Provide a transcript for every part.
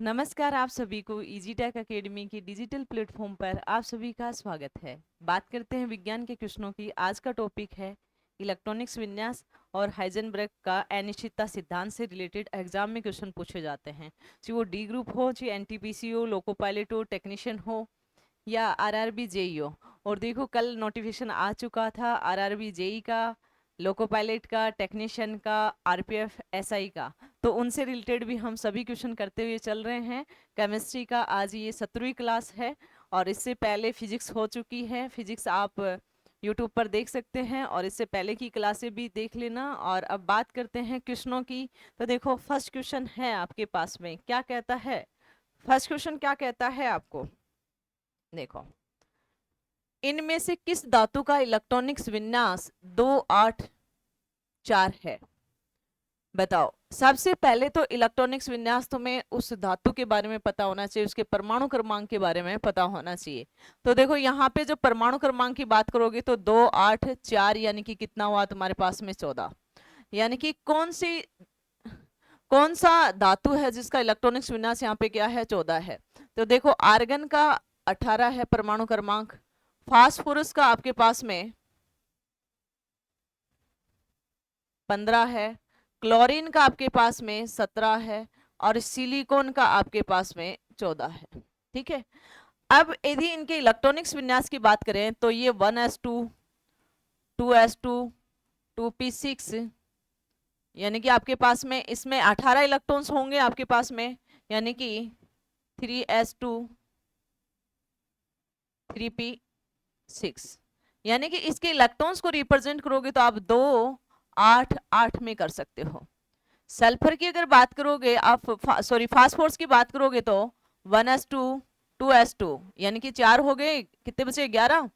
नमस्कार, आप सभी को इजी टेक अकेडमी की डिजिटल प्लेटफॉर्म पर आप सभी का स्वागत है। बात करते हैं विज्ञान के क्वेश्चनों की। आज का टॉपिक है इलेक्ट्रॉनिक्स विन्यास और हाइजेनबर्ग का अनिश्चितता सिद्धांत से रिलेटेड एग्जाम में क्वेश्चन पूछे जाते हैं। चाहे वो डी ग्रुप हो, चाहे एनटीपीसी हो, लोको पायलट हो, टेक्नीशियन हो या आरआरबी जेई हो। और देखो, कल नोटिफिकेशन आ चुका था आरआरबी जेई का, लोको पायलट का, टेक्नीशियन का, आरपीएफ एसआई का। तो उनसे रिलेटेड भी हम सभी क्वेश्चन करते हुए चल रहे हैं। केमिस्ट्री का आज ये 17वीं क्लास है और इससे पहले फिजिक्स हो चुकी है। फिजिक्स आप यूट्यूब पर देख सकते हैं और इससे पहले की क्लासें भी देख लेना। और अब बात करते हैं क्वेश्चनों की। तो देखो, फर्स्ट क्वेश्चन है आपके पास में, क्या कहता है? फर्स्ट क्वेश्चन क्या कहता है आपको? देखो, इनमें से किस धातु का इलेक्ट्रॉनिक्स विन्यास 284 है? बताओ। सबसे पहले तो इलेक्ट्रॉनिक्स विन्यास तुम्हें उस धातु के बारे में पता होना चाहिए, उसके परमाणु क्रमांक के बारे में पता होना चाहिए। तो देखो, यहाँ पे जो परमाणु क्रमांक की बात करोगे तो 284 यानी कि कितना हुआ तुम्हारे पास में? 14। यानी कि कौन सा धातु है जिसका इलेक्ट्रॉनिक्स विन्यास यहाँ पे क्या है? 14 है। तो देखो, आर्गन का 18 है परमाणु क्रमांक, फास्फोरस का आपके पास में 15 है, क्लोरीन का आपके पास में 17 है और सिलिकॉन का आपके पास में 14 है। ठीक है। अब यदि इनके इलेक्ट्रॉनिक्स विन्यास की बात करें तो ये 1s2, 2s2, 2p6, यानी कि आपके पास में इसमें 18 इलेक्ट्रॉन्स होंगे आपके पास में, यानी कि 3s2, 3p6। यानी कि इसके इलेक्ट्रॉन्स को रिप्रेजेंट करोगे तो आप 2 8 8 में कर सकते हो। सल्फर की अगर बात करोगे आप, फास्फोरस की बात करोगे तो 1s2, 2s2, यानी कि 4 हो गए, कितने बचे? 11।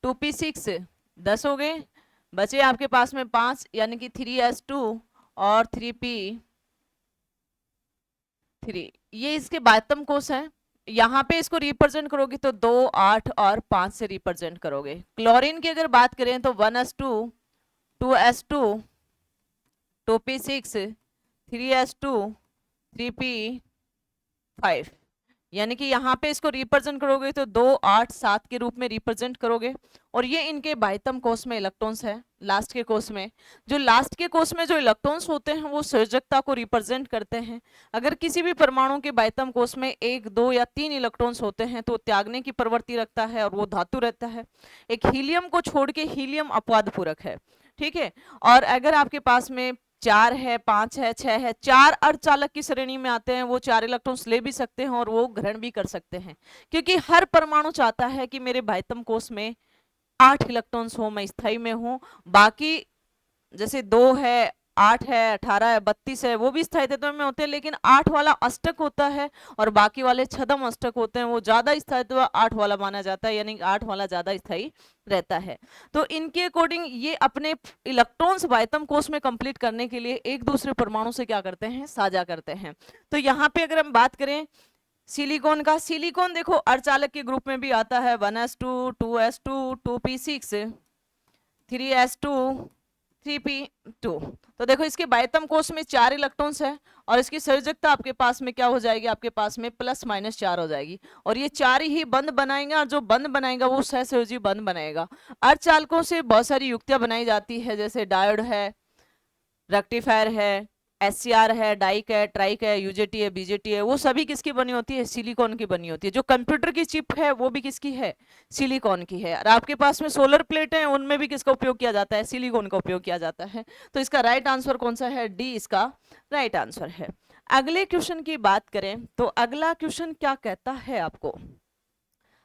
2p6 10 हो गए, बचे आपके पास में 5, यानी कि 3s2 और 3p3। ये इसके बाह्यतम कोष है। यहाँ पे इसको रिप्रेजेंट करोगे तो 2 8 और 5 से रिप्रेजेंट करोगे। क्लोरीन की अगर बात करें तो 1s2, 2s2, 2p6, 3s2, 3p5, यानी कि यहाँ पे इसको रिप्रेजेंट करोगे तो 2 8 7 के रूप में रिप्रेजेंट करोगे। और ये इनके बाह्यतम कोष में इलेक्ट्रॉन्स है। लास्ट के कोष में, जो लास्ट के कोष में जो इलेक्ट्रॉन्स होते हैं वो संयोजकता को रिप्रेजेंट करते हैं। अगर किसी भी परमाणु के बाह्यतम कोष में 1 2 या 3 इलेक्ट्रॉन्स होते हैं तो त्यागने की प्रवृत्ति रखता है और वो धातु रहता है। एक हीलियम को छोड़ के, हीलियम अपवाद पूरक है, ठीक है। और अगर आपके पास में 4 है, 5 है, 6 है, 4 अर्धचालक की श्रेणी में आते हैं, वो 4 इलेक्ट्रॉन्स ले भी सकते हैं और वो ग्रहण भी कर सकते हैं, क्योंकि हर परमाणु चाहता है कि मेरे बाह्यतम कोष में 8 इलेक्ट्रॉन्स हो, मैं स्थायी में हूं। बाकी जैसे 2 है, 8 है, 18 है, 32 है, वो भी स्थायी तत्व में होते हैं, लेकिन 8 वाला अष्टक होता है और बाकी वाले छदम अष्टक होते हैं, वो ज्यादा स्थायित्व 8 वाला माना जाता है, यानी 8 वाला ज्यादा स्थायी रहता है। तो इनके अकॉर्डिंग ये अपने इलेक्ट्रॉन्स बाह्यतम कोष में कंप्लीट करने के लिए एक दूसरे परमाणु से क्या करते हैं? साझा करते हैं। तो यहाँ पे अगर हम बात करें सिलिकॉन का, सिलिकॉन देखो अर्धचालक के ग्रुप में भी आता है, 1s2, 2s2, 2p6, 3s2, 3p2। तो देखो, इसके बाह्यतम कोष में 4 इलेक्ट्रॉन्स है और इसकी संयोजकता आपके पास में क्या हो जाएगी? आपके पास में +-4 हो जाएगी। और ये 4 ही बंध बनाएंगे और जो बंध बनाएगा वो सहसंयोजी बंध बनाएगा। अर्धचालकों से बहुत सारी युक्तियां बनाई जाती है, जैसे डायोड है, रेक्टिफायर है, एससीआर है, डाइक है, ट्राइक है, यूजेटी है, बीजेटी है, वो सभी किसकी बनी होती है? सिलिकॉन की बनी होती है। जो कंप्यूटर की चिप है वो भी किसकी है? सिलिकॉन की है। और आपके पास में सोलर प्लेट है, उनमें भी किसका उपयोग किया जाता है? सिलिकॉन का उपयोग किया जाता है। तो इसका राइट आंसर कौन सा है? डी इसका राइट आंसर है। अगले क्वेश्चन की बात करें तो अगला क्वेश्चन क्या कहता है आपको?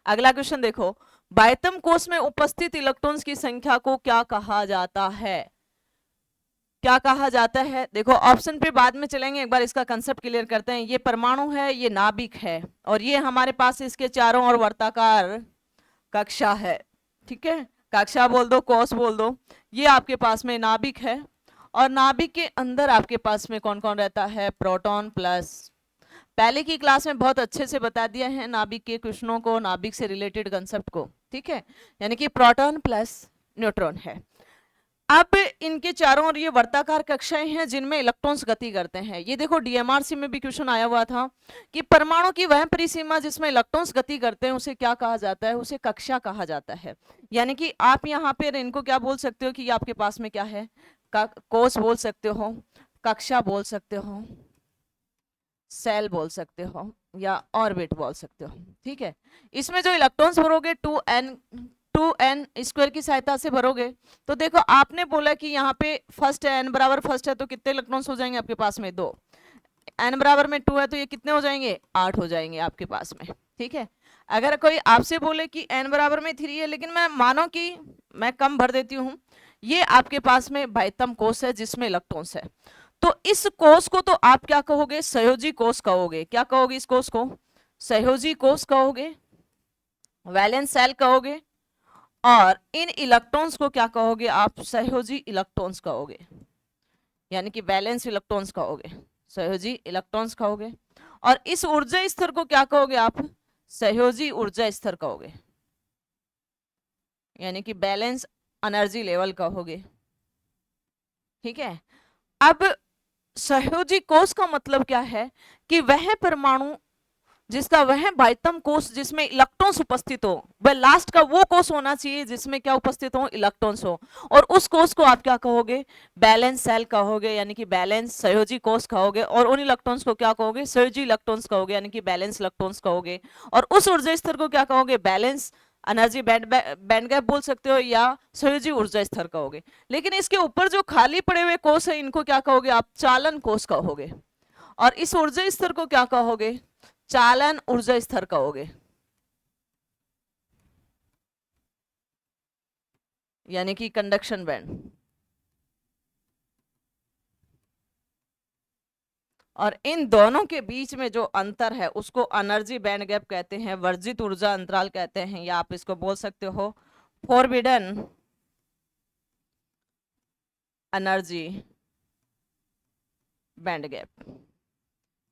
अगला क्वेश्चन देखो, बाह्यतम कोष में उपस्थित इलेक्ट्रॉन्स की संख्या को क्या कहा जाता है? क्या कहा जाता है? देखो, ऑप्शन पे बाद में चलेंगे, एक बार इसका कंसेप्ट क्लियर करते हैं। ये परमाणु है, ये नाभिक है और ये हमारे पास इसके चारों ओर वर्ताकार कक्षा है, ठीक है। कक्षा बोल दो, कोष बोल दो। ये आपके पास में नाभिक है और नाभिक के अंदर आपके पास में कौन कौन रहता है? Proton plus. पहले की क्लास में बहुत अच्छे से बता दिया है नाभिक के क्वेश्चनों को, नाभिक से रिलेटेड कंसेप्ट को, ठीक है। यानी कि प्रोटॉन प्लस न्यूट्रॉन है। अब इनके चारों ओर ये वर्ताकार कक्षाएं हैं जिनमें इलेक्ट्रॉन्स गति करते हैं। ये देखो डीएमआरसी में भी क्वेश्चन आया हुआ था कि परमाणु की वह परिसीमा जिसमें इलेक्ट्रॉन्स गति करते हैं उसे क्या कहा जाता है, उसे कक्षा कहा जाता है। यानी कि आप यहाँ पे इनको क्या बोल सकते हो कि ये आपके पास में क्या है, कोष बोल सकते हो, कक्षा बोल सकते हो, सेल बोल सकते हो या ऑर्बिट बोल सकते हो। ठीक है, इसमें जो इलेक्ट्रॉन्स भरोगे 2n स्क्वायर की सहायता से भरोगे। तो देखो आपने बोला कि यहाँ पे फर्स्ट है, n बराबर फर्स्ट है, तो कितने इलेक्ट्रॉन्स हो जाएंगे आपके पास में, 2। n बराबर में 2 है तो ये कितने हो जाएंगे, 8 हो जाएंगे आपके पास में। ठीक है, अगर कोई आपसे बोले कि n बराबर में 3 है, लेकिन मैं मानो कि मैं कम भर देती हूँ, ये आपके पास में बाह्यतम कोष है जिसमें इलेक्ट्रॉन्स है। तो इस कोष को तो आप क्या कहोगे, सहयोजी कोष कहोगे। क्या कहोगे इस कोष को, सहयोजी कोष कहोगे, वैलेंस सेल कहोगे, और इन इलेक्ट्रॉन्स को क्या कहोगे आप, सहयोजी इलेक्ट्रॉन्स कहोगे, यानी कि वैलेंस इलेक्ट्रॉन्स कहोगे, सहयोजी इलेक्ट्रॉन्स कहोगे। और इस ऊर्जा स्तर को क्या कहोगे आप, सहयोजी ऊर्जा स्तर कहोगे, यानी कि बैलेंस एनर्जी लेवल कहोगे। ठीक है, अब सहयोजी कोष का मतलब क्या है कि वह परमाणु जिसका वह बाह्यतम कोष जिसमें इलेक्ट्रॉन्स उपस्थित हो, वह लास्ट का वो कोष होना चाहिए जिसमें क्या उपस्थित हो, इलेक्ट्रॉन्स हो। और उस कोष को आप क्या कहोगे, बैलेंस सेल कहोगे, यानी कि बैलेंस सहयोजी कोष कहोगे। और उन इलेक्ट्रॉन्स को क्या कहोगे, सहयोजी इलेक्ट्रॉन्स कहोगे, यानी कि बैलेंस इलेक्ट्रॉन्स कहोगे। और उस ऊर्जा स्तर को क्या कहोगे, बैलेंस एनर्जी बैंड गैप बोल सकते हो या सहयोजी ऊर्जा स्तर कहोगे। लेकिन इसके ऊपर जो खाली पड़े हुए कोष है इनको क्या कहोगे आप, चालन कोष कहोगे। और इस ऊर्जा स्तर को क्या कहोगे, चालन ऊर्जा स्तर कहोगे, यानी कि कंडक्शन बैंड। और इन दोनों के बीच में जो अंतर है उसको एनर्जी बैंड गैप कहते हैं, वर्जित ऊर्जा अंतराल कहते हैं, या आप इसको बोल सकते हो फॉरबिडन एनर्जी बैंड गैप,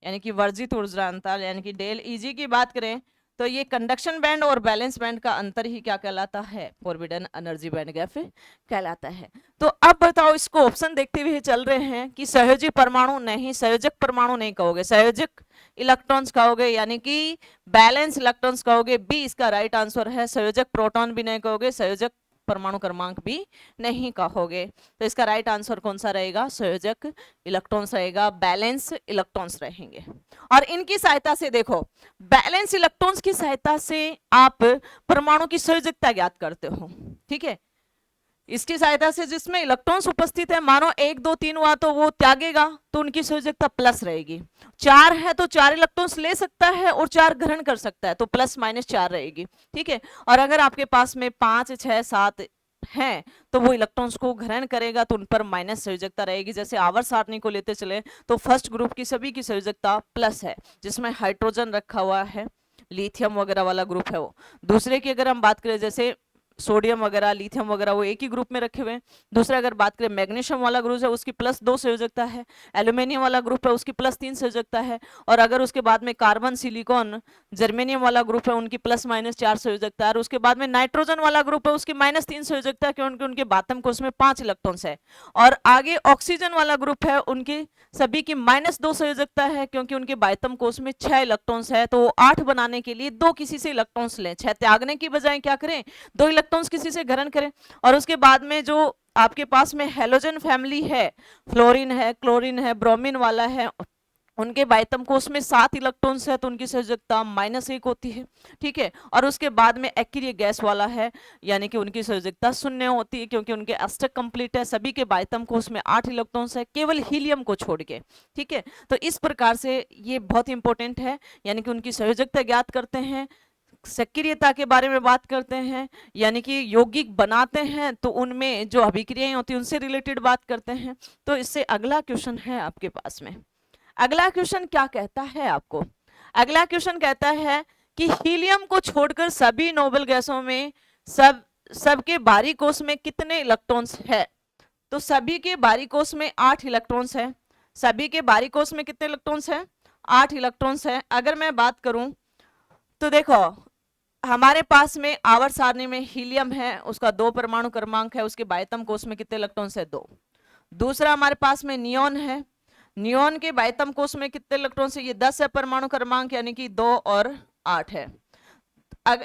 यानी कि वर्जित ऊर्जा अंतराल। यानी कि डेल ईजी की बात करें तो ये कंडक्शन बैंड और बैलेंस बैंड का अंतर ही क्या कहलाता है, फॉरबिडन एनर्जी बैंड गैप कहलाता है। तो अब बताओ, इसको ऑप्शन देखते हुए चल रहे हैं कि सहयोजी परमाणु नहीं, संयोजक परमाणु नहीं कहोगे, संयोजक इलेक्ट्रॉन्स कहोगे, यानी कि बैलेंस इलेक्ट्रॉन्स कहोगे। बी इसका राइट आंसर है। संयोजक प्रोटॉन भी नहीं कहोगे, संयोजक परमाणु क्रमांक भी नहीं कहोगे। तो इसका राइट आंसर कौन सा रहेगा, संयोजक इलेक्ट्रॉन्स रहेगा, बैलेंस इलेक्ट्रॉन्स रहेंगे। और इनकी सहायता से देखो, बैलेंस इलेक्ट्रॉन्स की सहायता से आप परमाणु की संयोजकता ज्ञात करते हो। ठीक है, इसकी सहायता से जिसमें इलेक्ट्रॉन्स उपस्थित है, मानो 1 2 3 हुआ तो वो त्यागेगा, तो उनकी संयोजकता प्लस रहेगी। 4 है तो 4 इलेक्ट्रॉन्स ले सकता है और 4 ग्रहण कर सकता है, तो प्लस माइनस 4 रहेगी। ठीक है, और अगर आपके पास में 5 6 7 हैं तो वो इलेक्ट्रॉन्स को ग्रहण करेगा, तो उन पर माइनस संयोजकता रहेगी। जैसे आवर्त सारणी को लेते चले तो फर्स्ट ग्रुप की सभी की संयोजकता प्लस है, जिसमें हाइड्रोजन रखा हुआ है, लिथियम वगैरह वाला ग्रुप है वो। दूसरे की अगर हम बात करें, जैसे सोडियम वगैरह, लिथियम वगैरह, वो एक ही ग्रुप में रखे हुए हैं। दूसरा अगर बात करें मैग्नीशियम वाला ग्रुप है, उसकी +2 संयोजकता है। एल्यूमिनियम वाला ग्रुप है, उसकी +3 संयोजकता है। और अगर उसके बाद में कार्बन, सिलिकॉन, जर्मेनियम वाला ग्रुप है, उनकी +-4 संयोजकता है। और उसके बाद में नाइट्रोजन वाला ग्रुप है, उसकी -3 संयोजकता है, क्योंकि उनके बातम कोष में 5 इलेक्ट्रॉन्स है। और आगे ऑक्सीजन वाला ग्रुप है, उनकी सभी की -2 संयोजकता है, क्योंकि उनके बाह्यतम कोष में 6 इलेक्ट्रॉन्स है। तो 8 बनाने के लिए 2 किसी से इलेक्ट्रॉन्स लें, 6 त्यागने की बजाय क्या करें, 2 इलेक्ट्रॉन्स किसी से ग्रहण करें। और उसके बाद में जो आपके पास में हैलोजन फैमिली है, फ्लोरीन है, क्लोरीन है, ब्रोमीन वाला है, उनके बाह्यतम कोष में 7 इलेक्ट्रॉन्स है, तो उनकी संयोजकता -1 होती है। ठीक है, और उसके बाद में एक्रिय गैस वाला है, यानी कि उनकी संयोजकता 0 होती है, क्योंकि उनके अष्टक कंप्लीट है, सभी के बाह्यतम कोष में 8 इलेक्ट्रॉन्स है, केवल हीलियम को छोड़ के। ठीक है, तो इस प्रकार से ये बहुत इंपॉर्टेंट है, यानी कि उनकी संयोजकता ज्ञात करते हैं, सक्रियता के बारे में बात करते हैं, यानी कि यौगिक बनाते हैं तो उनमें जो अभिक्रियाएं होती हैं उनसे रिलेटेड बात करते हैं। तो इससे अगला क्वेश्चन है आपके पास में, अगला क्वेश्चन क्या कहता है आपको, अगला क्वेश्चन कहता है कि हीलियम को छोड़कर सभी नोबल गैसों में सबके बाहरी कोष में कितने इलेक्ट्रॉन्स है। तो सभी के बाहरी कोष में 8 इलेक्ट्रॉन्स है। सभी के बाहरी कोष में कितने इलेक्ट्रॉन्स है, 8 इलेक्ट्रॉन्स है। अगर मैं बात करूं तो देखो, हमारे पास में आवर्त सारणी में हीलियम है, उसका 2 परमाणु क्रमांक है, उसके बाह्यतम कोश में कितने इलेक्ट्रॉन्स है? 2। दूसरा हमारे पास में नियोन है, नियोन के बाह्यतम कोश में कितने इलेक्ट्रॉन्स है? ये 10 है परमाणु क्रमांक, यानी कि 2 और 8 है।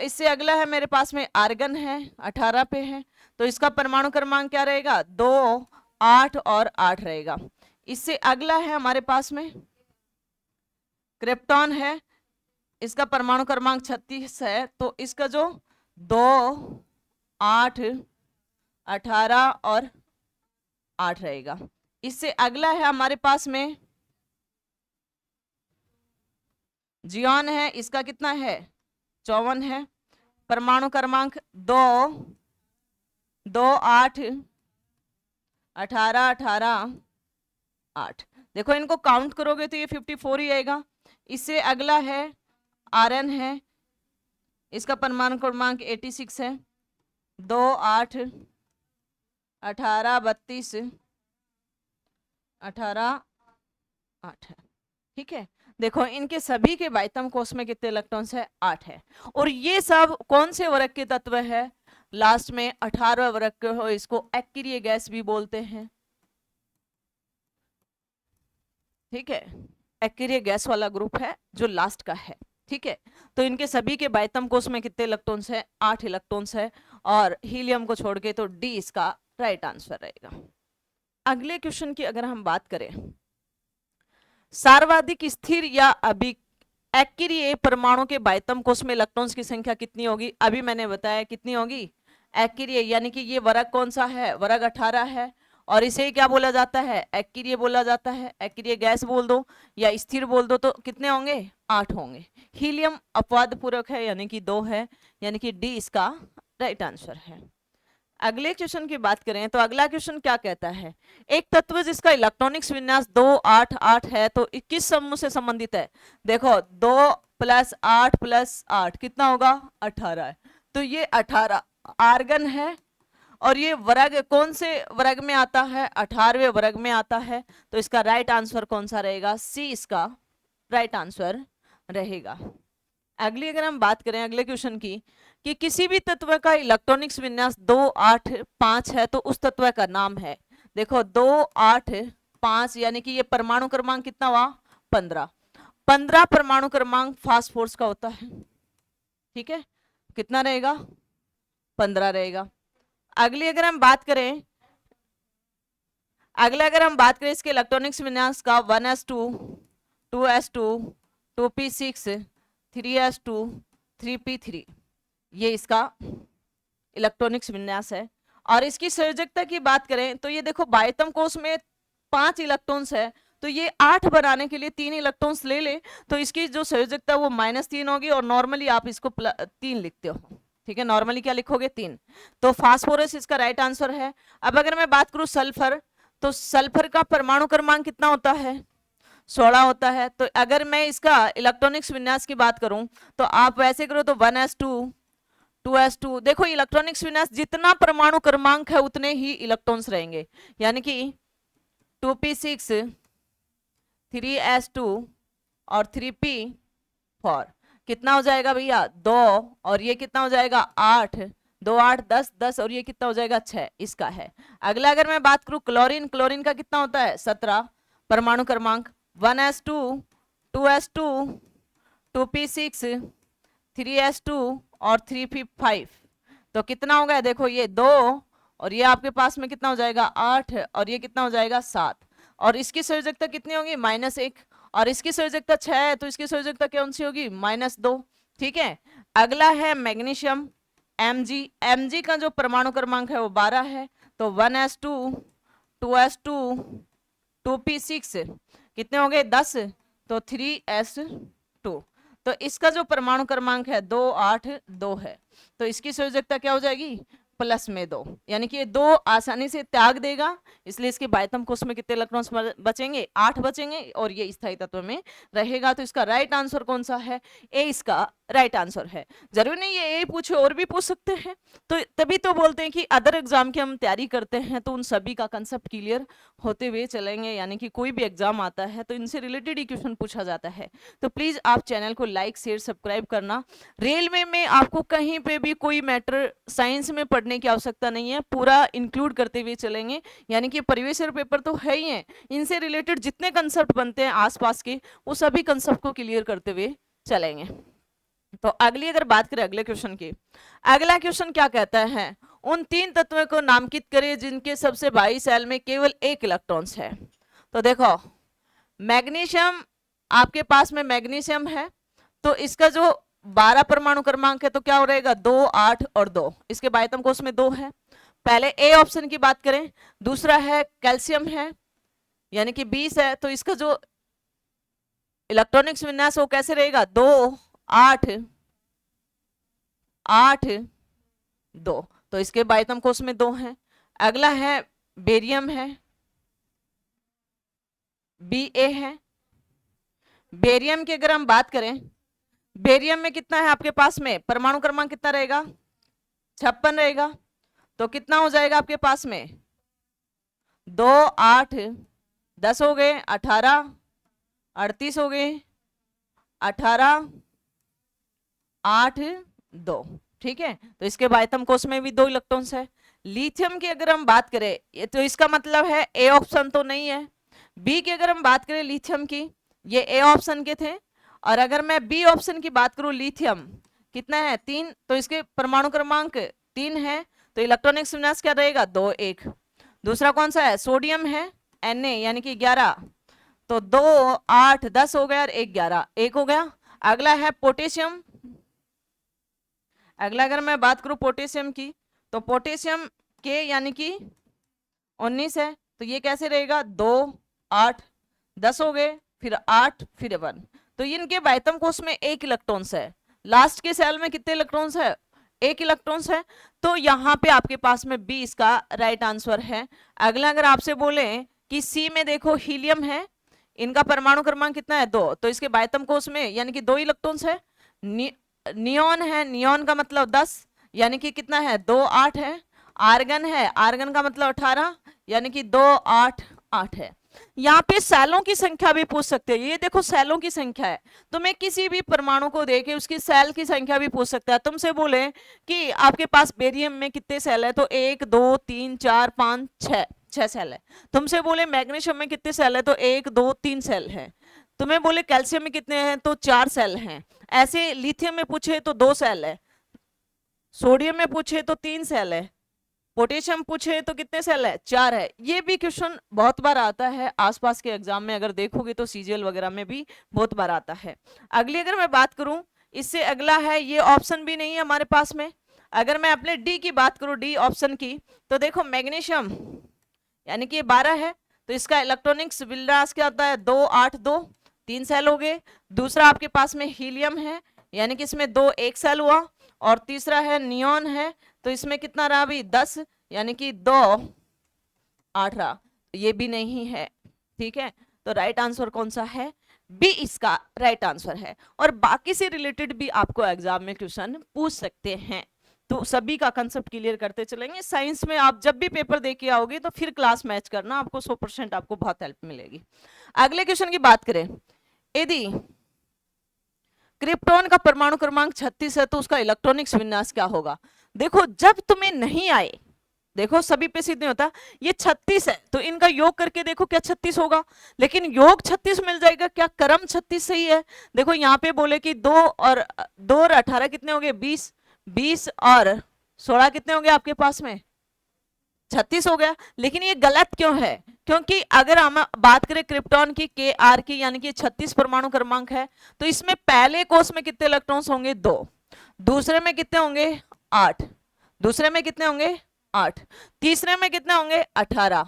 इससे अगला है मेरे पास में आर्गन है, 18 पे है, तो इसका परमाणु क्रमांक क्या रहेगा? 2, 8 और 8 रहेगा। इससे अगला है हमारे पास में क्रिप्टॉन है, इसका परमाणु क्रमांक 36 है, तो इसका जो 2, 8, 18 और 8 रहेगा। इससे अगला है हमारे पास में जियोन है, इसका कितना है? 54 है, परमाणु क्रमांक 2, 2, 8, 18, 18, 8। देखो इनको काउंट करोगे तो ये 54 ही आएगा। इससे अगला है आरएन है, इसका परमाणु क्रमांक 86 है, 2, 8, 18, 32, 18, 8 है। ठीक है, देखो इनके सभी के बाह्यतम कोश में कितने इलेक्ट्रॉन्स है? 8 है। और ये सब कौन से वर्ग के तत्व है? लास्ट में 18वें वर्ग के हो, इसको एक्रिय गैस भी बोलते हैं। ठीक है, एक्रिय गैस वाला ग्रुप है जो लास्ट का है। ठीक है, तो इनके सभी के बाह्यतम कोश में कितने इलेक्ट्रॉन्स है? 8 इलेक्ट्रॉन्स है, और हीलियम को छोड़ के तो डी इसका राइट आंसर रहेगा। अगले क्वेश्चन की अगर हम बात करें, सार्वधिक स्थिर या एक्रिय परमाणु के बाह्यतम कोश में इलेक्ट्रॉन्स की संख्या कितनी होगी? अभी मैंने बताया कितनी होगी? एक्रिय, यानी कि ये वर्ग कौन सा है? वर्ग 18 है, और इसे क्या बोला जाता है? एक्रिय बोला जाता है। एक्रिय गैस बोल दो या स्थिर बोल दो, तो कितने होंगे? 8 होंगे। हीलियम अपवाद पूर्वक है, यानी कि 2 है, यानी कि डी इसका राइट आंसर है। अगले क्वेश्चन की बात करें तो अगला क्वेश्चन क्या कहता है? एक तत्व जिसका इलेक्ट्रॉनिक्स विन्यास 2, 8, 8 है, तो किस समूह से संबंधित है? देखो 2 + 8 + 8 कितना होगा? 18 है। तो ये 18 आर्गन है, और ये वर्ग कौन से वर्ग में आता है? 18वें वर्ग में आता है। तो इसका राइट आंसर कौन सा रहेगा? सी इसका राइट आंसर रहेगा। अगली अगर हम बात करें अगले क्वेश्चन की, कि किसी भी तत्व का इलेक्ट्रॉनिक्स विन्यास 2, 8, 5 है, तो उस तत्व का नाम है। देखो 2, 8, 5, यानी कि ये परमाणु क्रमांक कितना हुआ? 15। 15 परमाणु क्रमांक फास्फोरस का होता है। ठीक है, कितना रहेगा? 15 रहेगा। अगली अगर हम बात करें इसके इलेक्ट्रॉनिक्स विन्यास का 1s2, 2s2, 2p6, 3s2, 3p3, ये इसका इलेक्ट्रॉनिक्स विन्यास है। और इसकी संयोजकता की बात करें तो ये देखो बाह्यतम कोश में 5 इलेक्ट्रॉन्स है, तो ये 8 बनाने के लिए 3 इलेक्ट्रॉन्स ले ले, तो इसकी जो संयोजकता वो -3 होगी, और नॉर्मली आप इसको 3 लिखते हो। ठीक है, नॉर्मली क्या लिखोगे? 3। तो फास्फोरस इसका राइट आंसर है। अब अगर मैं बात करूं सल्फर, तो सल्फर का परमाणु क्रमांक कितना होता है? 16 होता है। तो अगर मैं इसका इलेक्ट्रॉनिक्स विन्यास की बात करूं तो आप वैसे करो तो 1s2, 2s2, देखो इलेक्ट्रॉनिक्स विन्यास जितना परमाणु क्रमांक है उतने ही इलेक्ट्रॉन्स रहेंगे, यानी कि 2p6, 3s2 और 3p4 कितना हो जाएगा भैया? 2, और ये कितना हो जाएगा? 8, 2, 8, 10, 10, और ये कितना हो जाएगा? 6 इसका है। अगला अगर मैं बात करूं क्लोरीन, क्लोरीन का कितना होता है? 17 परमाणु क्रमांक, 1s2, 2s2, 2p6, 3s2 और 3p5, तो कितना हो गया? देखो ये 2, और ये आपके पास में कितना हो जाएगा? 8, और ये कितना हो जाएगा? 7, और इसकी संयोजकता कितनी होगी? -1, और इसकी संयोजकता 6 है, तो इसकी संयोजकता कौन सी होगी? -2। ठीक है, अगला है मैग्नीशियम Mg, Mg का जो परमाणु क्रमांक है वो 12 है, तो 1s2, 2s2, 2p6 कितने हो गए? 10, तो 3s2, तो इसका जो परमाणु क्रमांक है 2, 8, 2 है, तो इसकी संयोजकता क्या हो जाएगी? +2, यानी कि ये 2 आसानी से त्याग देगा, इसलिए इसके बाह्यतम कोश में कितने इलेक्ट्रॉन्स बचेंगे? 8 बचेंगे, और ये स्थायी तत्व में रहेगा। तो इसका राइट आंसर कौन सा है? ए इसका राइट आंसर है। जरूरी नहीं ये पूछे, और भी पूछ सकते हैं। तो तभी तो बोलते हैं कि अदर एग्जाम की हम तैयारी करते हैं तो उन सभी का कंसेप्ट क्लियर होते हुए चलेंगे, यानी कि कोई भी एग्जाम आता है तो इनसे रिलेटेड ही क्वेश्चन पूछा जाता है। तो प्लीज आप चैनल को लाइक शेयर सब्सक्राइब करना। रेलवे में आपको कहीं पे भी कोई मैटर साइंस में पढ़ने की आवश्यकता नहीं है, पूरा इंक्लूड करते हुए चलेंगे। यानी कि प्रीवियस ईयर पेपर तो है ही है, इनसे रिलेटेड जितने कंसेप्ट बनते हैं आसपास के वो सभी कंसेप्ट को क्लियर करते हुए चलेंगे। तो अगली अगर बात करें अगले क्वेश्चन की, अगला क्वेश्चन क्या कहता है, उन 3 तत्वों को नामांकित करें जिनके सबसे बाहरी सेल में केवल 1 इलेक्ट्रॉन्स है। तो देखो मैग्नीशियम, आपके पास में मैग्नीशियम है, तो इसका जो 12 परमाणु क्रमांक है तो क्या हो रहेगा 2, 8 और 2। इसके बाह्यतम कोश में 2 है। पहले ए ऑप्शन की बात करें, दूसरा है कैल्शियम है यानी कि 20 है, तो इसका जो इलेक्ट्रॉनिक्स विन्यास वो कैसे रहेगा 2, 8, 8, 2। तो इसके बाह्यतम कोश में 2 है। अगला है बेरियम है, Ba है। बेरियम की अगर हम बात करें, बेरियम में कितना है आपके पास में परमाणु क्रमांक कितना रहेगा 56 रहेगा। तो कितना हो जाएगा आपके पास में 2, 8, 10 हो गए, 18, 38 हो गए, 18, 8, 2। ठीक है, तो इसके बाह्यतम कोश में भी 2 इलेक्ट्रॉन्स है। लिथियम की अगर हम बात करें, ये तो इसका मतलब है ए ऑप्शन तो नहीं है। बी की अगर हम बात करें लिथियम की, ये ए ऑप्शन के थे, और अगर मैं बी ऑप्शन की बात करूं लिथियम कितना है 3, तो इसके परमाणु क्रमांक 3 है, तो इलेक्ट्रॉनिक विन्यास क्या रहेगा 2, 1। दूसरा कौन सा है सोडियम है Na यानी कि 11, तो 2, 8, 10 हो गया और 1, 11, 1 हो गया। अगला है पोटेशियम, अगला अगर मैं बात करूं पोटेशियम की, तो पोटेशियम के यानी कि 19 है, तो ये कैसे रहेगा 2, 8, 10 हो गए, फिर 8, फिर 1। तो इनके बाह्यतम कोश में 1 इलेक्ट्रॉन्स है। लास्ट के सेल में कितने इलेक्ट्रॉन्स है 1 इलेक्ट्रॉन्स है। तो यहाँ पे आपके पास में बी इसका राइट आंसर है। अगला अगर आपसे बोले कि सी में देखो हीलियम है, इनका परमाणु क्रमांक कितना है 2, तो इसके बाह्यतम कोश में यानी कि 2 इलेक्ट्रॉन्स है। नियोन है, नियोन का मतलब 10 यानी कि कितना है 2, 8 है। आर्गन है, आर्गन का मतलब 18 यानी कि 2, 8, 8 है। यहाँ पे सेलों की संख्या भी पूछ सकते हैं, ये देखो सेलों की संख्या है, तो मैं किसी भी परमाणु को देके उसकी सेल की संख्या भी पूछ सकता है। तुमसे बोले कि आपके पास बेरियम में कितने सेल है, तो 1, 2, 3, 4, 5, 6 सेल है। तुमसे बोले मैग्नीशियम में कितने सेल है, तो 1, 2, 3 सेल है। तुम्हें बोले कैल्शियम में कितने हैं, तो 4 सेल हैं। ऐसे लिथियम में पूछे तो 2 सेल है, सोडियम में पूछे तो 3 सेल है, पोटेशियम पूछे तो कितने सेल है 4 है। ये भी क्वेश्चन बहुत बार आता है आसपास के एग्जाम में, अगर देखोगे तो सीजीएल वगैरह में भी बहुत बार आता है। अगली अगर मैं बात करूं, इससे अगला है, ये ऑप्शन भी नहीं है हमारे पास में। अगर मैं अपने डी की बात करूं, डी ऑप्शन की, तो देखो मैग्नीशियम यानी कि 12 है, तो इसका इलेक्ट्रॉनिक्स विन्यास क्या होता है 2, 8, 2, 3 सेल हो गए। दूसरा आपके पास में हीलियम है यानी कि इसमें 2, 1 सेल हुआ। और तीसरा है नियोन है, तो इसमें कितना रहा अभी 10 यानी कि 2, 8 रहा, ये भी नहीं है। ठीक है, तो राइट आंसर कौन सा है बी इसका राइट आंसर है। और बाकी से रिलेटेड भी आपको एग्जाम में क्वेश्चन पूछ सकते हैं, तो सभी का कंसेप्ट क्लियर करते चलेंगे। साइंस में आप जब भी पेपर दे के आओगे तो फिर क्लास मैच करना, आपको 100% आपको बहुत हेल्प मिलेगी। अगले क्वेश्चन की बात करें, यदि क्रिप्टॉन का परमाणु क्रमांक 36 है तो उसका इलेक्ट्रॉनिक्स विन्यास क्या होगा। देखो जब तुम्हें नहीं आए, देखो सभी पे सिद्ध नहीं होता, ये 36 है तो इनका योग करके देखो क्या 36 होगा, लेकिन योग 36 मिल जाएगा क्या, क्रम 36 सही है। देखो यहाँ पे बोले कि 2 और 18 कितने हो गए 20, 20 और 16 कितने हो गए आपके पास में 36 हो गया। लेकिन ये गलत क्यों है, क्योंकि अगर हम बात करें क्रिप्टॉन की Kr की यानी कि 36 परमाणु क्रमांक है, तो इसमें पहले कोष में कितने इलेक्ट्रॉन्स होंगे 2, दूसरे में कितने होंगे 8, दूसरे में कितने होंगे 8, तीसरे में कितने होंगे 18,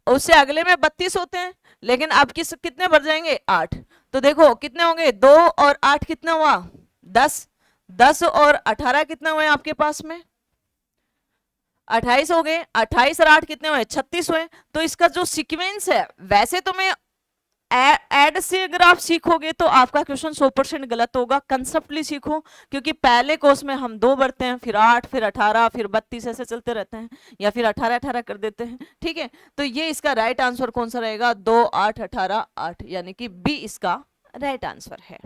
उससे अगले में 32 होते हैं, लेकिन अब कितने बढ़ जाएंगे 8। तो देखो कितने होंगे 2 और 8 कितना हुआ 10, 10 और 18 कितने हुए आपके पास में 28 हो गए, 28 और 8 कितने हुए 36 हुए। तो इसका जो सीक्वेंस है, वैसे तो मैं ऐड से अगर आप सीखोगे तो आपका क्वेश्चन 100% गलत होगा। कंसेप्टली सीखो, क्योंकि पहले कोर्स में हम 2 बढ़ते हैं, फिर 8, फिर 18, फिर 32 ऐसे चलते रहते हैं, या फिर 18 18 कर देते हैं। ठीक है, तो ये इसका राइट आंसर कौन सा रहेगा? 2 8 18 8, यानी कि बी इसका राइट आंसर है।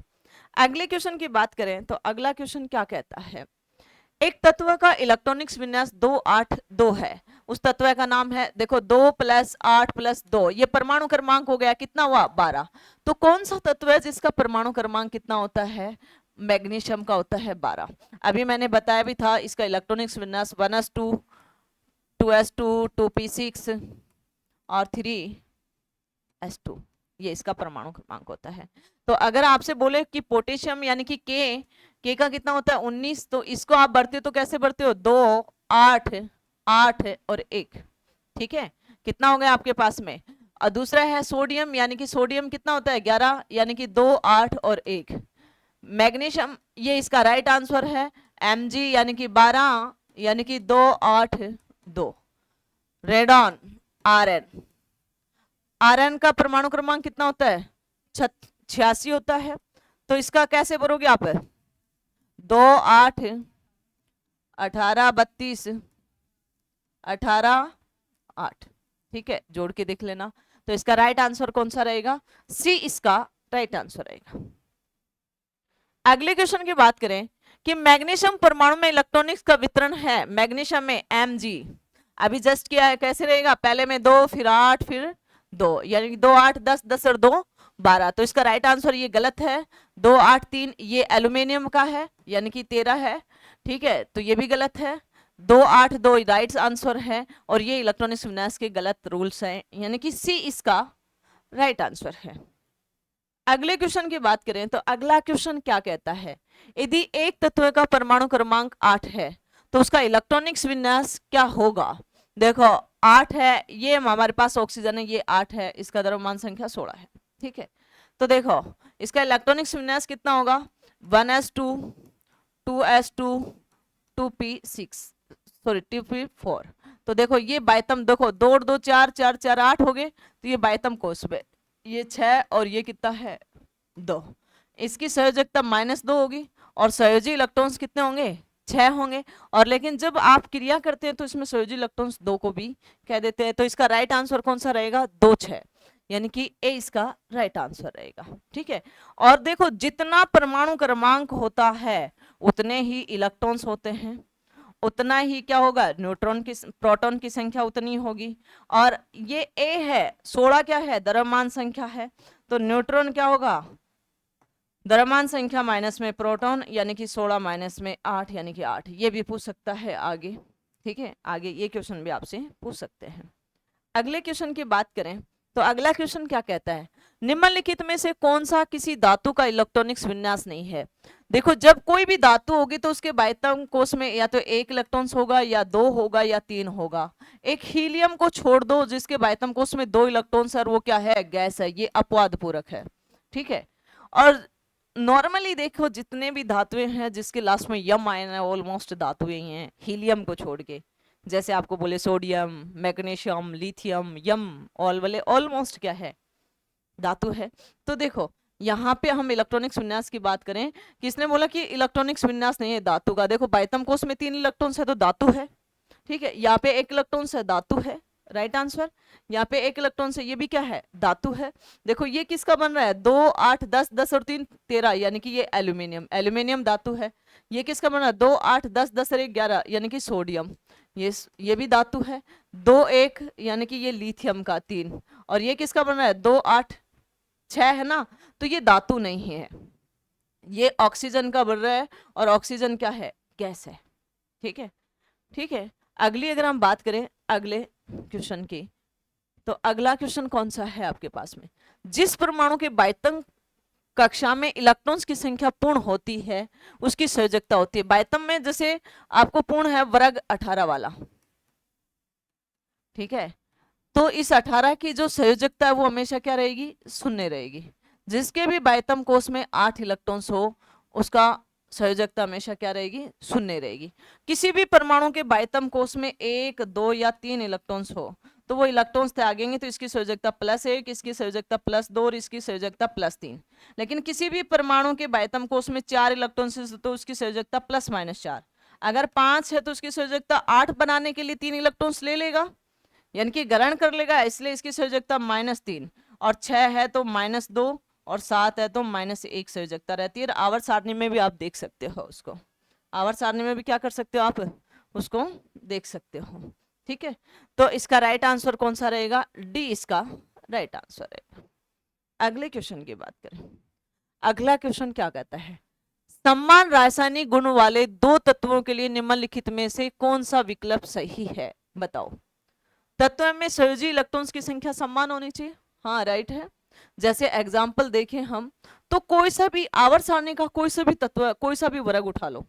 अगले क्वेश्चन की बात करें तो अगला क्वेश्चन क्या कहता है, एक तत्व का इलेक्ट्रॉनिक्स विन्यास 2 8 2 है, उस तत्व का नाम है, देखो 2 + 8 + 2, ये परमाणु क्रमांक हो गया, कितना हुआ? 12। तो कौन सा तत्व है जिसका परमाणु क्रमांक कितना होता है? मैग्नीशियम का होता है 12। अभी मैंने बताया भी था इसका इलेक्ट्रॉनिक्स विन्यास 1s2 2s2 2p6 और 3s2, ये इसका परमाणु क्रमांक होता है। तो अगर आपसे बोले कि पोटेशियम यानी कि के का कितना होता है? 19, तो इसको आप बढ़ते हो तो कैसे बढ़ते हो? 2 8 8 और 1। ठीक है, कितना हो गया आपके पास में? और दूसरा है सोडियम, यानी कि सोडियम कितना होता है? 11, यानी कि 2 8 और 1। मैग्नीशियम, ये इसका राइट आंसर है। Mg यानी कि 12, यानी कि 2 8 2। रेडॉन Rn का परमाणु क्रमांक कितना होता है? 86 होता है। तो इसका कैसे भरोगे आप? 2 8 18 32 18 8। ठीक है, जोड़ के देख लेना। तो इसका राइट आंसर कौन सा रहेगा? सी इसका राइट आंसर रहेगा। अगले क्वेश्चन की बात करें कि मैग्नीशियम परमाणु में इलेक्ट्रॉनिक्स का वितरण है, मैग्नीशियम में Mg अभी जस्ट किया है, कैसे रहेगा? पहले में 2, फिर 8, फिर 2, यानी कि 2 8 10 10 और 2 12। तो इसका राइट आंसर ये गलत है। 2 8 3 ये एल्यूमिनियम का है, यानी कि 13 है। ठीक है, तो ये भी गलत है। 2 8 2 राइट आंसर है, और ये इलेक्ट्रॉनिक्स विन्यास के गलत रूल्स हैं, यानी कि सी इसका राइट आंसर है। अगले क्वेश्चन की बात करें तो अगला क्वेश्चन क्या कहता है, यदि एक तत्व का परमाणु क्रमांक 8 है तो उसका इलेक्ट्रॉनिक्स विन्यास क्या होगा? देखो 8 है, ये हमारे पास ऑक्सीजन है, ये 8 है, इसका द्रव्यमान संख्या 16 है। ठीक है, तो देखो इसका इलेक्ट्रॉनिक्स विन्यास कितना होगा? 1s2 2s2 2p6 sorry 2p4। तो देखो ये बाइतम, देखो 2 2 4 4 4 8 हो गए, तो ये बाइतम कोष में ये 6 और ये कितना है? 2। इसकी संयोजकता -2 होगी, और संयोजी इलेक्ट्रॉन्स कितने होंगे? 6 होंगे। और लेकिन जब आप क्रिया करते हैं तो इसमें संयोजी इलेक्ट्रॉन्स 2 को भी कह देते हैं। तो इसका राइट आंसर कौन सा रहेगा? 2 6, यानी कि ए इसका राइट आंसर रहेगा। ठीक है, और देखो जितना परमाणु क्रमांक होता है उतने ही इलेक्ट्रॉन्स होते हैं, उतना ही क्या होगा? न्यूट्रॉन की प्रोटॉन की संख्या उतनी होगी। और ये ए है, 16 क्या है? द्रव्यमान संख्या है। तो न्यूट्रॉन क्या होगा? द्रव्यमान संख्या माइनस में प्रोटॉन, यानी कि 16 माइनस में 8, यानी कि 8। ये भी पूछ सकता है आगे। ठीक है, आगे ये क्वेश्चन भी आपसे पूछ सकते हैं। अगले क्वेश्चन की बात करें तो अगला क्वेश्चन क्या कहता है, निम्नलिखित में से कौन सा किसी धातु का इलेक्ट्रॉनिक्स विन्यास नहीं है? देखो जब कोई भी धातु होगी तो उसके बाह्यतम कोश में या तो 1 इलेक्ट्रॉन्स होगा, या 2 होगा, या 3 होगा। एक हीलियम को छोड़ दो जिसके बाह्यतम कोश में 2 इलेक्ट्रॉन्स है, और वो क्या है? गैस है, ये अपवाद पूरक है। ठीक है, और नॉर्मली देखो जितने भी धातुएं हैं जिसके लास्ट में यम आयन है, ऑलमोस्ट धातुएं ही हैं हीलियम को छोड़ के। जैसे आपको बोले सोडियम, मैग्नीशियम, लिथियम, यम, ऑल वाले ऑलमोस्ट क्या है? धातु है। तो देखो यहाँ पे हम इलेक्ट्रॉनिक्स विन्यास की बात करें, किसने बोला कि इलेक्ट्रॉनिक्स विन्यास नहीं है धातु का? देखो बाह्यतम कोश में 3 इलेक्ट्रॉन्स है तो धातु है। ठीक है, यहाँ पे 1 इलेक्ट्रॉन है, धातु है, राइट आंसर। यहाँ पे 1 इलेक्ट्रॉन से, ये भी क्या है? धातु है। देखो ये किसका बन रहा है? 2 8 10 10 और 3 13, यानी कि ये एल्यूमिनियम, एल्यूमिनियम धातु है। ये किसका बन रहा है? 2 8 10 10 और 1 11, यानी कि सोडियम, ये भी धातु है। 2 1, यानी कि ये लिथियम का 3, और ये किसका बन रहा है? 2 8 6 है ना, तो ये धातु नहीं है, ये ऑक्सीजन का बन रहा है, और ऑक्सीजन क्या है? गैस है। ठीक है, ठीक है। अगली अगर हम बात करें अगले क्वेश्चन की, तो अगला क्वेश्चन कौन सा है आपके पास में, जिस परमाणु के बाह्यतम कक्षा में इलेक्ट्रॉन्स की संख्या पूर्ण होती है उसकी संयोजकता होती है। बाह्यतम में जैसे आपको पूर्ण है वर्ग 18 वाला, ठीक है, तो इस 18 की जो संयोजकता है वो हमेशा क्या रहेगी? 0 रहेगी। जिसके भी बाह्यतम कोश में 8 इलेक्ट्रॉन्स हो उसका संयोजकता हमेशा क्या रहेगी? 0 रहेगी। किसी भी परमाणु के बाह्यतम कोश में 1 2 या 3 इलेक्ट्रॉन्स हो तो वो इलेक्ट्रॉन्स त्यागेंगे, तो इसकी संयोजकता +1, इसकी संयोजकता +2 और इसकी संयोजकता +3। लेकिन किसी भी परमाणु के बाह्यतम कोश में 4 इलेक्ट्रॉन्स है तो उसकी संयोजकता +-4। अगर 5 है तो उसकी संयोजकता 8 बनाने के लिए 3 इलेक्ट्रॉन्स ले लेगा, यानी कि ग्रहण कर लेगा, इसलिए इसकी संयोजकता -3। और 6 है तो -2 और 7 है तो -1 संयोजकता रहती है। आवर्त सारणी में भी आप देख सकते हो उसको, आवर्त सारणी में भी क्या कर सकते हो आप, उसको देख सकते हो। ठीक है, तो इसका राइट आंसर कौन सा रहेगा, डी इसका राइट आंसर रहेगा। अगले क्वेश्चन की बात करें, अगला क्वेश्चन क्या कहता है, समान रासायनिक गुण वाले दो तत्वों के लिए निम्नलिखित में से कौन सा विकल्प सही है, बताओ। तत्व में संयोजी इलेक्ट्रॉन्स की संख्या समान होनी चाहिए, हाँ राइट है। जैसे एग्जाम्पल देखें हम, तो कोई सा भी आवर्त सारणी का कोई सा भी तत्व, कोई सा भी वर्ग उठा लो,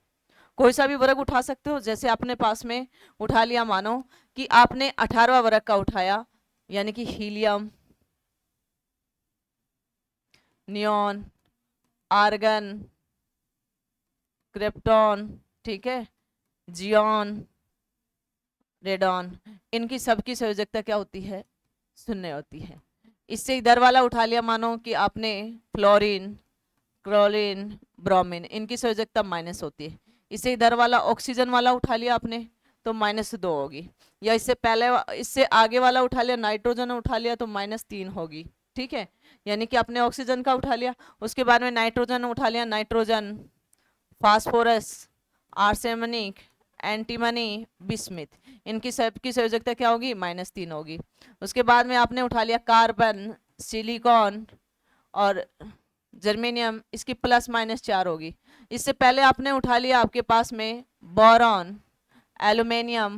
कोई सा भी वर्ग उठा सकते हो। जैसे अपने पास में उठा लिया, मानो कि आपने 18वां वर्ग का उठाया, यानी कि हीलियम, नियॉन, आर्गन, क्रिप्टॉन, ठीक है, जियॉन, रेडॉन, इनकी सबकी संयोजकता क्या होती है, 0 होती है। इससे इधर वाला उठा लिया, मानो कि आपने फ्लोरीन, क्लोरीन, ब्रोमीन, इनकी संयोजकता माइनस होती है। इससे इधर वाला ऑक्सीजन वाला उठा लिया आपने तो -2 होगी। या इससे पहले, इससे आगे वाला उठा लिया, नाइट्रोजन उठा लिया तो -3 होगी। ठीक है, यानी कि आपने ऑक्सीजन का उठा लिया, उसके बाद में नाइट्रोजन उठा लिया, nitrogen, phosphorus, arsenic, antimony, bismuth, इनकी सबकी संयोजकता क्या होगी, -3 होगी। उसके बाद में आपने उठा लिया कार्बन, सिलिकॉन और जर्मेनियम, इसकी +-4 होगी। इससे पहले आपने उठा लिया आपके पास में बोरॉन, एल्यूमिनियम,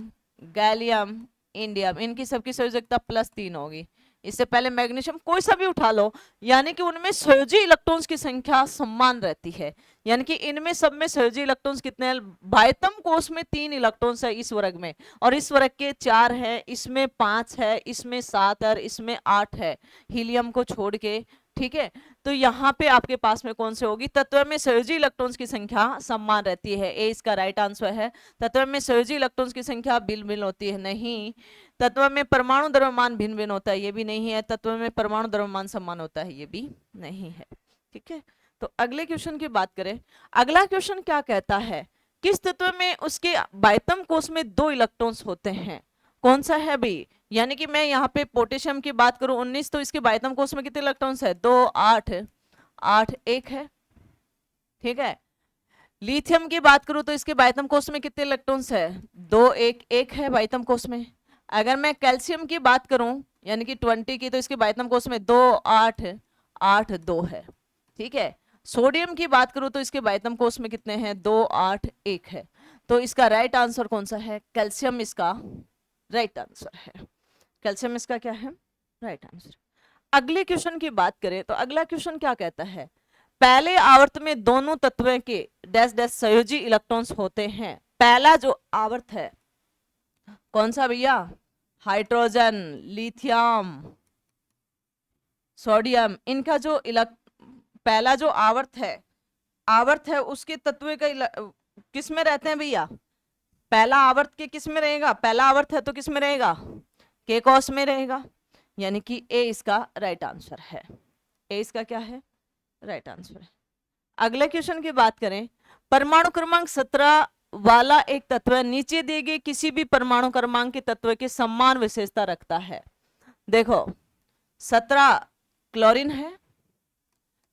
गैलियम, इंडियम, इनकी सबकी संयोजकता +3 होगी। इससे पहले मैग्नीशियम, कोई सा भी उठा लो, यानी कि उनमें संयोजी इलेक्ट्रॉन्स की संख्या समान रहती है। यानी कि इनमें सब में संयोजी इलेक्ट्रॉन्स कितने हैं, बाह्यतम कोश में 3 इलेक्ट्रॉन्स है इस वर्ग में, और इस वर्ग के 4 है, इसमें 5 है, इसमें 7 है, इसमें 8 है, हीलियम को छोड़ के। ठीक है, तो यहाँ पे आपके पास में कौन से होगी, तत्व में संयोजी इलेक्ट्रॉन्स की संख्या समान रहती है, ए इसका राइट आंसर है। तत्व में संयोजी इलेक्ट्रॉन्स की संख्या भिन्न भिन्न होती है, नहीं। तत्व में परमाणु द्रव्यमान भिन्न भिन्न होता है, ये भी नहीं है। तत्व में परमाणु द्रव्यमान समान होता है, ये भी नहीं है। ठीक है, तो अगले क्वेश्चन की बात करें, अगला क्वेश्चन क्या कहता है, किस तत्व में उसके बाह्यतम कोश में 2 इलेक्ट्रॉन्स होते हैं, कौन सा है भाई। यानी कि मैं यहाँ पे पोटेशियम की बात करूं 19, तो इसके बाह्यतम कोश में कितने इलेक्ट्रॉन्स है, 2, 8, 8, 1 है। ठीक है, लिथियम की बात करूं तो इसके बाह्यतम कोश में कितने इलेक्ट्रॉन्स है, 2, 1, 1 है बाह्यतम कोश में। अगर मैं कैल्शियम की बात करूं यानी कि 20 की, तो इसके बाह्यतम कोश में 2, 8, 8, 2 है। ठीक है, सोडियम की बात करूं तो इसके बाह्यतम कोश में कितने हैं, 2, 8, 1 है। तो इसका राइट आंसर कौन सा है, कैल्शियम इसका राइट आंसर है। कैल्शियम इसका क्या है, राइट आंसर। अगले क्वेश्चन की बात करें तो अगला क्वेश्चन क्या कहता है, पहले आवर्त में दोनों तत्वों के डैश डैश संयोजी इलेक्ट्रॉन्स होते हैं। पहला जो आवर्त है कौन सा भैया, हाइड्रोजन, लिथियम, सोडियम, इनका जो पहला जो आवर्त है उसके तत्व का किस में रहते हैं भैया, पहला आवर्त के किस में रहेगा, पहला आवर्त है तो किस में रहेगा, के कॉस में रहेगा। यानी कि ए इसका राइट आंसर है, ए इसका क्या है, राइट आंसर है। अगले क्वेश्चन की बात करें, परमाणु क्रमांक 17 वाला एक तत्व नीचे दिए गए किसी भी परमाणु क्रमांक के तत्व के समान विशेषता रखता है। देखो 17 क्लोरीन है,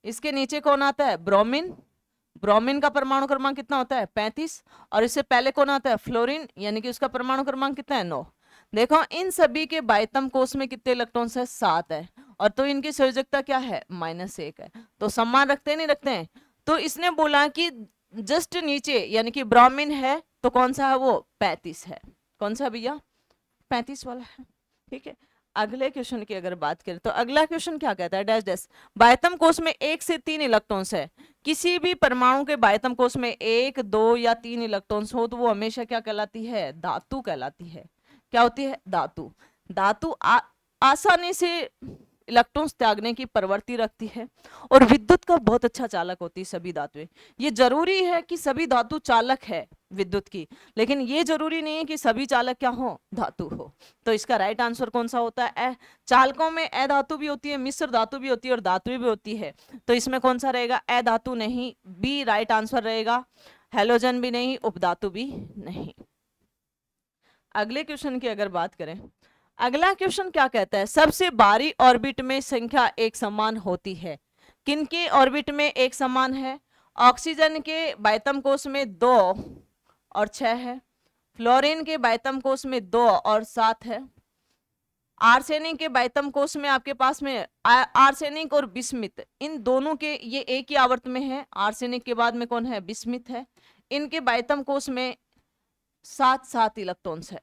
इसके नीचे कौन आता है, ब्रोमीन, ब्रोमीन का परमाणु क्रमांक कितना होता है, 35, और इससे पहले कौन आता है, फ्लोरीन, यानी कि उसका परमाणु क्रमांक कितना है, 9। देखो इन सभी के बाह्यतम कोश में कितने इलेक्ट्रॉन्स है, 7 है, और तो इनकी संयोजकता क्या है, -1 है। तो समान रखते नहीं रखते हैं। तो इसने बोला कि जस्ट नीचे यानी कि ब्रोमीन है तो कौन सा है वो, 35 है। कौन सा भैया, 35 वाला है। ठीक है, अगले क्वेश्चन की अगर बात करें तो अगला क्वेश्चन क्या कहता है, डैश डैश बाह्यतम कोश में 1 से 3 इलेक्ट्रॉन्स है। किसी भी परमाणु के बाह्यतम कोश में 1, 2 या 3 इलेक्ट्रॉन्स हो तो वो हमेशा क्या कहलाती है, धातु कहलाती है। क्या होती है, धातु। धातु आसानी से इलेक्ट्रॉन्स त्यागने की प्रवृत्ति रखती है और विद्युत का बहुत अच्छा चालक होती है सभी धातुएं। ये जरूरी है कि सभी धातु चालक है विद्युत की, लेकिन ये जरूरी नहीं है कि सभी चालक क्या हो, धातु हो। तो इसका राइट आंसर कौन सा होता है? चालकों में अधातु भी होती है, मिश्र धातु भी होती है और धातु भी होती है। तो इसमें कौन सा रहेगा? अधातु नहीं, बी राइट आंसर रहेगा। हेलोजन भी नहीं, उपधातु भी नहीं। अगले क्वेश्चन की अगर बात करें, अगला क्वेश्चन क्या कहता है? सबसे बारी ऑर्बिट में संख्या एक समान होती है। किनके ऑर्बिट में एक समान है? ऑक्सीजन के बाइतम कोश में 2 और 6 है, फ्लोरीन के बाइतम कोश में 2 और 7 है, आर्सेनिक के बाइतम कोश में आपके पास में आर्सेनिक और बिस्मिथ, इन दोनों के ये एक ही आवर्त में है। आर्सेनिक के बाद में कौन है? बिस्मिथ है। इनके बाइतम कोश में 7 इलेक्ट्रॉन्स है,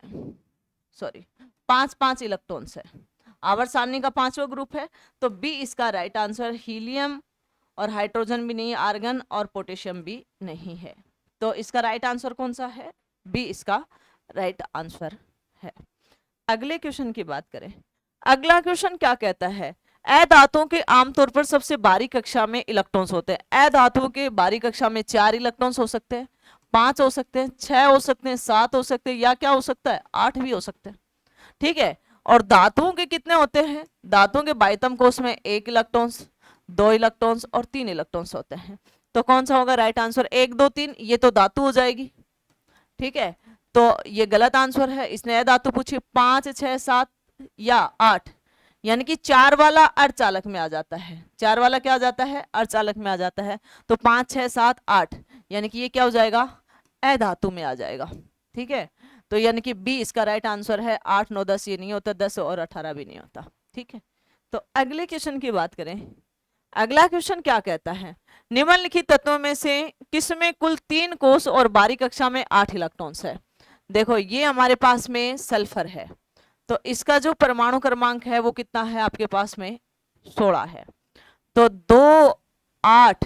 सॉरी 5 इलेक्ट्रॉन्स है। आवर्त सारणी का 5वां ग्रुप है। तो बी इसका राइट आंसर। हीलियम और हाइड्रोजन भी नहीं, आर्गन और पोटेशियम भी नहीं है। तो इसका राइट आंसर कौन सा है? बी इसका राइट आंसर है। अगले क्वेश्चन की बात करें, अगला क्वेश्चन क्या कहता है? अधातुओं के आमतौर पर सबसे बारीक कक्षा में इलेक्ट्रॉन्स होते हैं। अधातुओं के बारीक कक्षा में 4 इलेक्ट्रॉन्स हो सकते हैं, 5 हो सकते हैं, 6 हो सकते हैं, 7 हो सकते हैं, या क्या हो सकता है? 8 भी हो सकते हैं। ठीक है। और धातुओं के कितने होते हैं? धातुओं के बाइतम कोश में 1 इलेक्ट्रॉन्स, 2 इलेक्ट्रॉन्स और 3 इलेक्ट्रॉन्स होते हैं। तो कौन सा होगा राइट आंसर? 1 2 3, ये तो धातु हो जाएगी। ठीक है, तो ये गलत आंसर है। इसने अधातु पूछी। 5 6 7 या 8, यानी कि 4 वाला अर्धचालक में आ जाता है। 4 वाला क्या आ जाता है? अर्धचालक में आ जाता है। तो 5 6 7 8, यानी कि ये क्या हो जाएगा? अधातु में आ जाएगा। ठीक है, तो यानी कि बी इसका राइट आंसर है। 8 9 10 ये नहीं होता, 10 और 18 भी नहीं होता। ठीक है, तो अगले क्वेश्चन की बात करें। अगला क्वेश्चन क्या कहता है? निम्नलिखित तत्वों में से किसमें कुल 3 कोष और बारीक कक्षा में 8 इलेक्ट्रॉन्स है? देखो ये हमारे पास में सल्फर है, तो इसका जो परमाणु क्रमांक है वो कितना है आपके पास में? 16 है। तो 2 8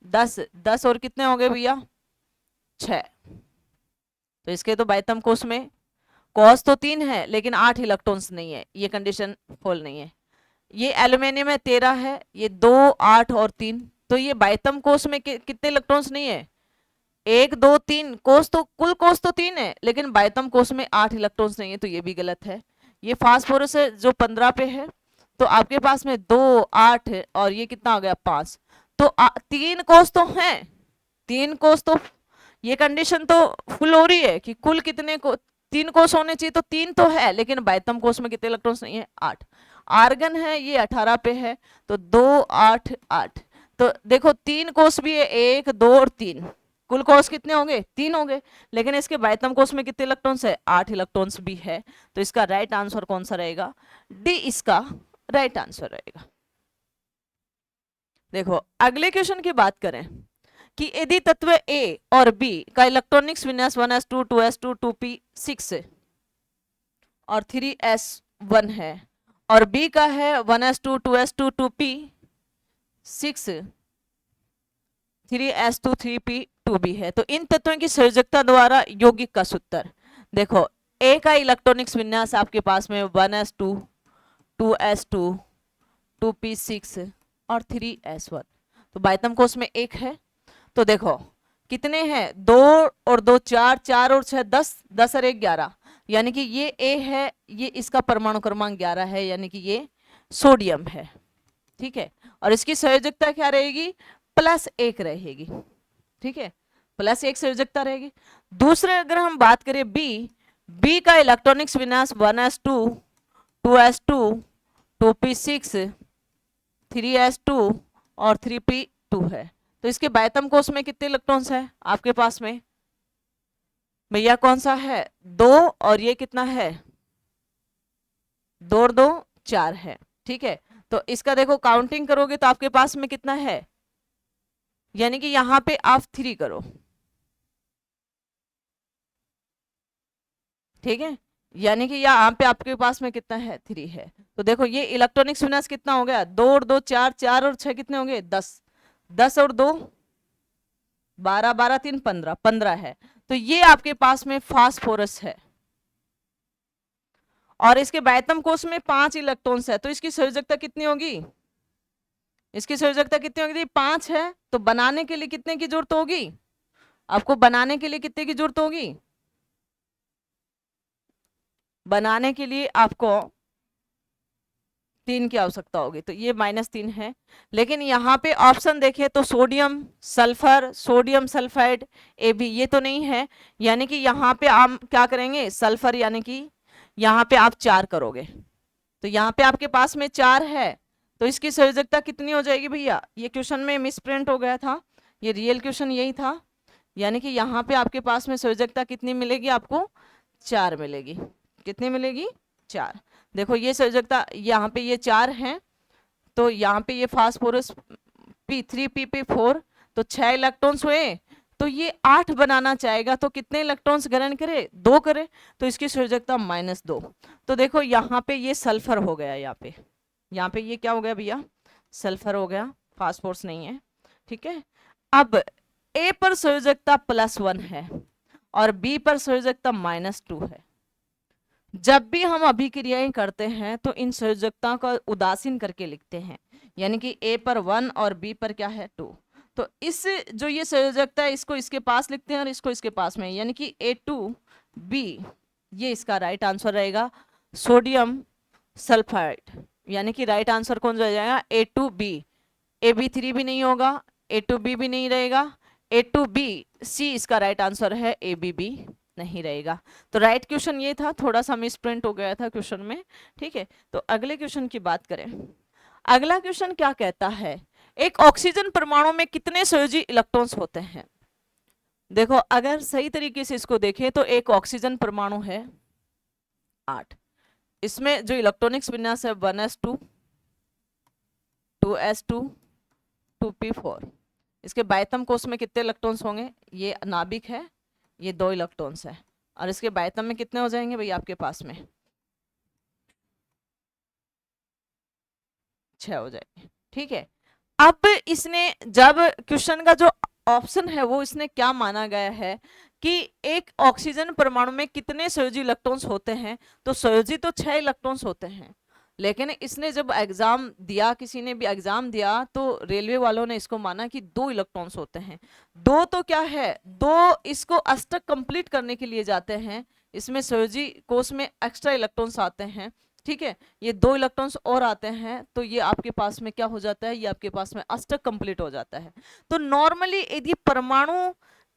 10 10 और कितने हो गए भैया? 6। तो इसके तो बाइतम कोष में कोष तो 3 है लेकिन 8 इलेक्ट्रॉन्स नहीं है, ये कंडीशन फॉल नहीं है। ये एल्यूमिनियम में 13 है, ये 2 8 और 3, तो ये बाइतम कोष में कितने इलेक्ट्रॉन्स नहीं है? 1 2 3 कोष तो कुल कोष तो 3 है लेकिन बाइतम कोष में 8 इलेक्ट्रॉन्स नहीं है, तो ये भी गलत है। ये फास्फोरस है जो 15 पे है, तो आपके पास में 2 8 और ये कितना आ गया? 5। तो 3 कोष तो हैं, 3 कोष तो, ये कंडीशन तो फुल हो रही है कि कुल कितने को 3 कोष होने चाहिए, तो 3 तो है लेकिन बाइतम कोष में कितने इलेक्ट्रॉन्स नहीं है? 8। आर्गन है ये 18 पे है, तो 2 8 8। तो देखो 3 कोष भी है, 1 2 और 3, कुल कोष कितने होंगे? 3 होंगे, लेकिन इसके बाइतम कोष में कितने इलेक्ट्रॉन्स है? 8 इलेक्ट्रॉन्स भी है। तो इसका राइट आंसर कौन सा रहेगा? डी इसका राइट आंसर रहेगा। देखो अगले क्वेश्चन की बात करें कि यदि तत्व ए और बी का इलेक्ट्रॉनिक्स विन्यास 1s2 2s2 2p6 और 3s1 है और बी का है 1s2 2s2 2p6 3s2 3p2 भी है, तो इन तत्वों की संयोजकता द्वारा यौगिक का सूत्र। देखो ए का इलेक्ट्रॉनिक्स विन्यास आपके पास में 1s2 2s2 2p6 और 3s1, तो बाइतम कोष में 1 है। तो देखो कितने हैं? 2 और 2 4, 4 और 6 10, 10 और 1 11, यानी कि ये ए है, ये इसका परमाणु क्रमांक 11 है, यानी कि ये सोडियम है। ठीक है, और इसकी संयोजकता क्या रहेगी? +1 रहेगी। ठीक है, +1 संयोजकता रहेगी। दूसरे अगर हम बात करें बी का इलेक्ट्रॉनिक्स विन्यास 1s2 2s2 2p6 3s2 और 3p2 है, तो इसके बाइतम कोष में कितने इलेक्ट्रॉन्स है आपके पास में भैया? कौन सा है? 2 और ये कितना है? 2 और 2 4 है। ठीक है, तो इसका देखो काउंटिंग करोगे तो आपके पास में कितना है? यानी कि यहां पे आप 3 करो। ठीक है, यानी कि यहाँ पे आपके पास में कितना है? 3 है। तो देखो ये इलेक्ट्रॉनिक्स विन्यास कितना हो गया? 2 और 2 4, 4 और 6 कितने होंगे? 10, 10 और 2 12, 12 3 15, 15 है। तो ये आपके पास में फास्फोरस है। और इसके बाह्यतम कोश में 5 इलेक्ट्रॉन्स है, तो इसकी संयोजकता कितनी होगी? इसकी संयोजकता कितनी होगी? 5 है, तो बनाने के लिए कितने की जरूरत होगी? आपको बनाने के लिए कितने की जरूरत होगी? बनाने के लिए आपको 3 की आवश्यकता होगी, तो ये -3 है। लेकिन यहाँ पे ऑप्शन देखें तो sodium sulphur, sodium sulphide AB ये तो नहीं है, यानी कि यहाँ पे आप क्या करेंगे? सल्फर, यानी कि यहाँ पे आप 4 करोगे, तो यहाँ पे आपके पास में 4 है, तो इसकी संयोजकता कितनी हो जाएगी भैया? ये क्वेश्चन में मिस प्रिंट हो गया था, ये रियल क्वेश्चन यही था, यानी कि यहाँ पे आपके पास में संयोजकता कितनी मिलेगी? आपको 4 मिलेगी। कितनी मिलेगी? 4। देखो ये संयोजकता यहाँ पे ये 4 है, तो यहाँ पे ये फास्फोरस P3PP4, तो 6 इलेक्ट्रॉन्स हुए, तो ये 8 बनाना चाहेगा, तो कितने इलेक्ट्रॉन्स ग्रहण करे? 2 करे, तो इसकी संयोजकता -2। तो देखो यहाँ पे ये सल्फर हो गया, यहाँ पे ये क्या हो गया भैया? सल्फर हो गया, फास्फोरस नहीं है, ठीक है। अब A पर संयोजकता +1 है और B पर संयोजकता -2 है। जब भी हम अभिक्रियाएं करते हैं तो इन संयोजकताओं का उदासीन करके लिखते हैं, यानी कि A पर 1 और B पर क्या है? 2। तो इस जो ये संयोजकता है इसको इसके पास लिखते हैं और इसको इसके पास में, यानी कि A2B, ये इसका राइट आंसर रहेगा, सोडियम सल्फाइड, यानी कि राइट आंसर कौन हो जाएगा? A2B। AB3 भी नहीं होगा, A2B भी नहीं रहेगा, A2BC इसका राइट आंसर है, ABB नहीं रहेगा। तो राइट क्वेश्चन ये था, थोड़ा सा मिस प्रिंट हो गया था क्वेश्चन में, ठीक है। तो अगले क्वेश्चन की बात करें, अगला क्वेश्चन क्या कहता है? एक ऑक्सीजन परमाणु में कितने संयोजी इलेक्ट्रॉन्स होते हैं? देखो अगर सही तरीके से इसको देखें तो एक ऑक्सीजन परमाणु है 8, इसमें जो इलेक्ट्रॉनिक्स विन्यास है 1s2 2s2 2p4। इसके बाह्यतम कोश में कितने इलेक्ट्रॉन्स होंगे? ये नाभिक है, ये 2 इलेक्ट्रॉन्स है, और इसके बाह्यतम में कितने हो जाएंगे भैया आपके पास में? 6 हो जाएंगे, ठीक है। अब इसने जब क्वेश्चन का जो ऑप्शन है वो इसने क्या माना गया है कि एक ऑक्सीजन परमाणु में कितने संयोजी इलेक्ट्रॉन्स होते हैं, तो संयोजी तो 6 इलेक्ट्रॉन्स होते हैं, लेकिन इसने जब एग्जाम दिया, किसी ने भी एग्जाम दिया, तो रेलवे वालों ने इसको माना कि 2 इलेक्ट्रॉन्स होते हैं। 2 तो क्या है? 2 इसको अष्टक कंप्लीट करने के लिए जाते हैं, इसमें संयोजी कोश में एक्स्ट्रा इलेक्ट्रॉन्स आते हैं, ठीक है। ये 2 इलेक्ट्रॉन्स और आते हैं, तो ये आपके पास में क्या हो जाता है? ये आपके पास में अष्टक कंप्लीट हो जाता है। तो नॉर्मली यदि परमाणु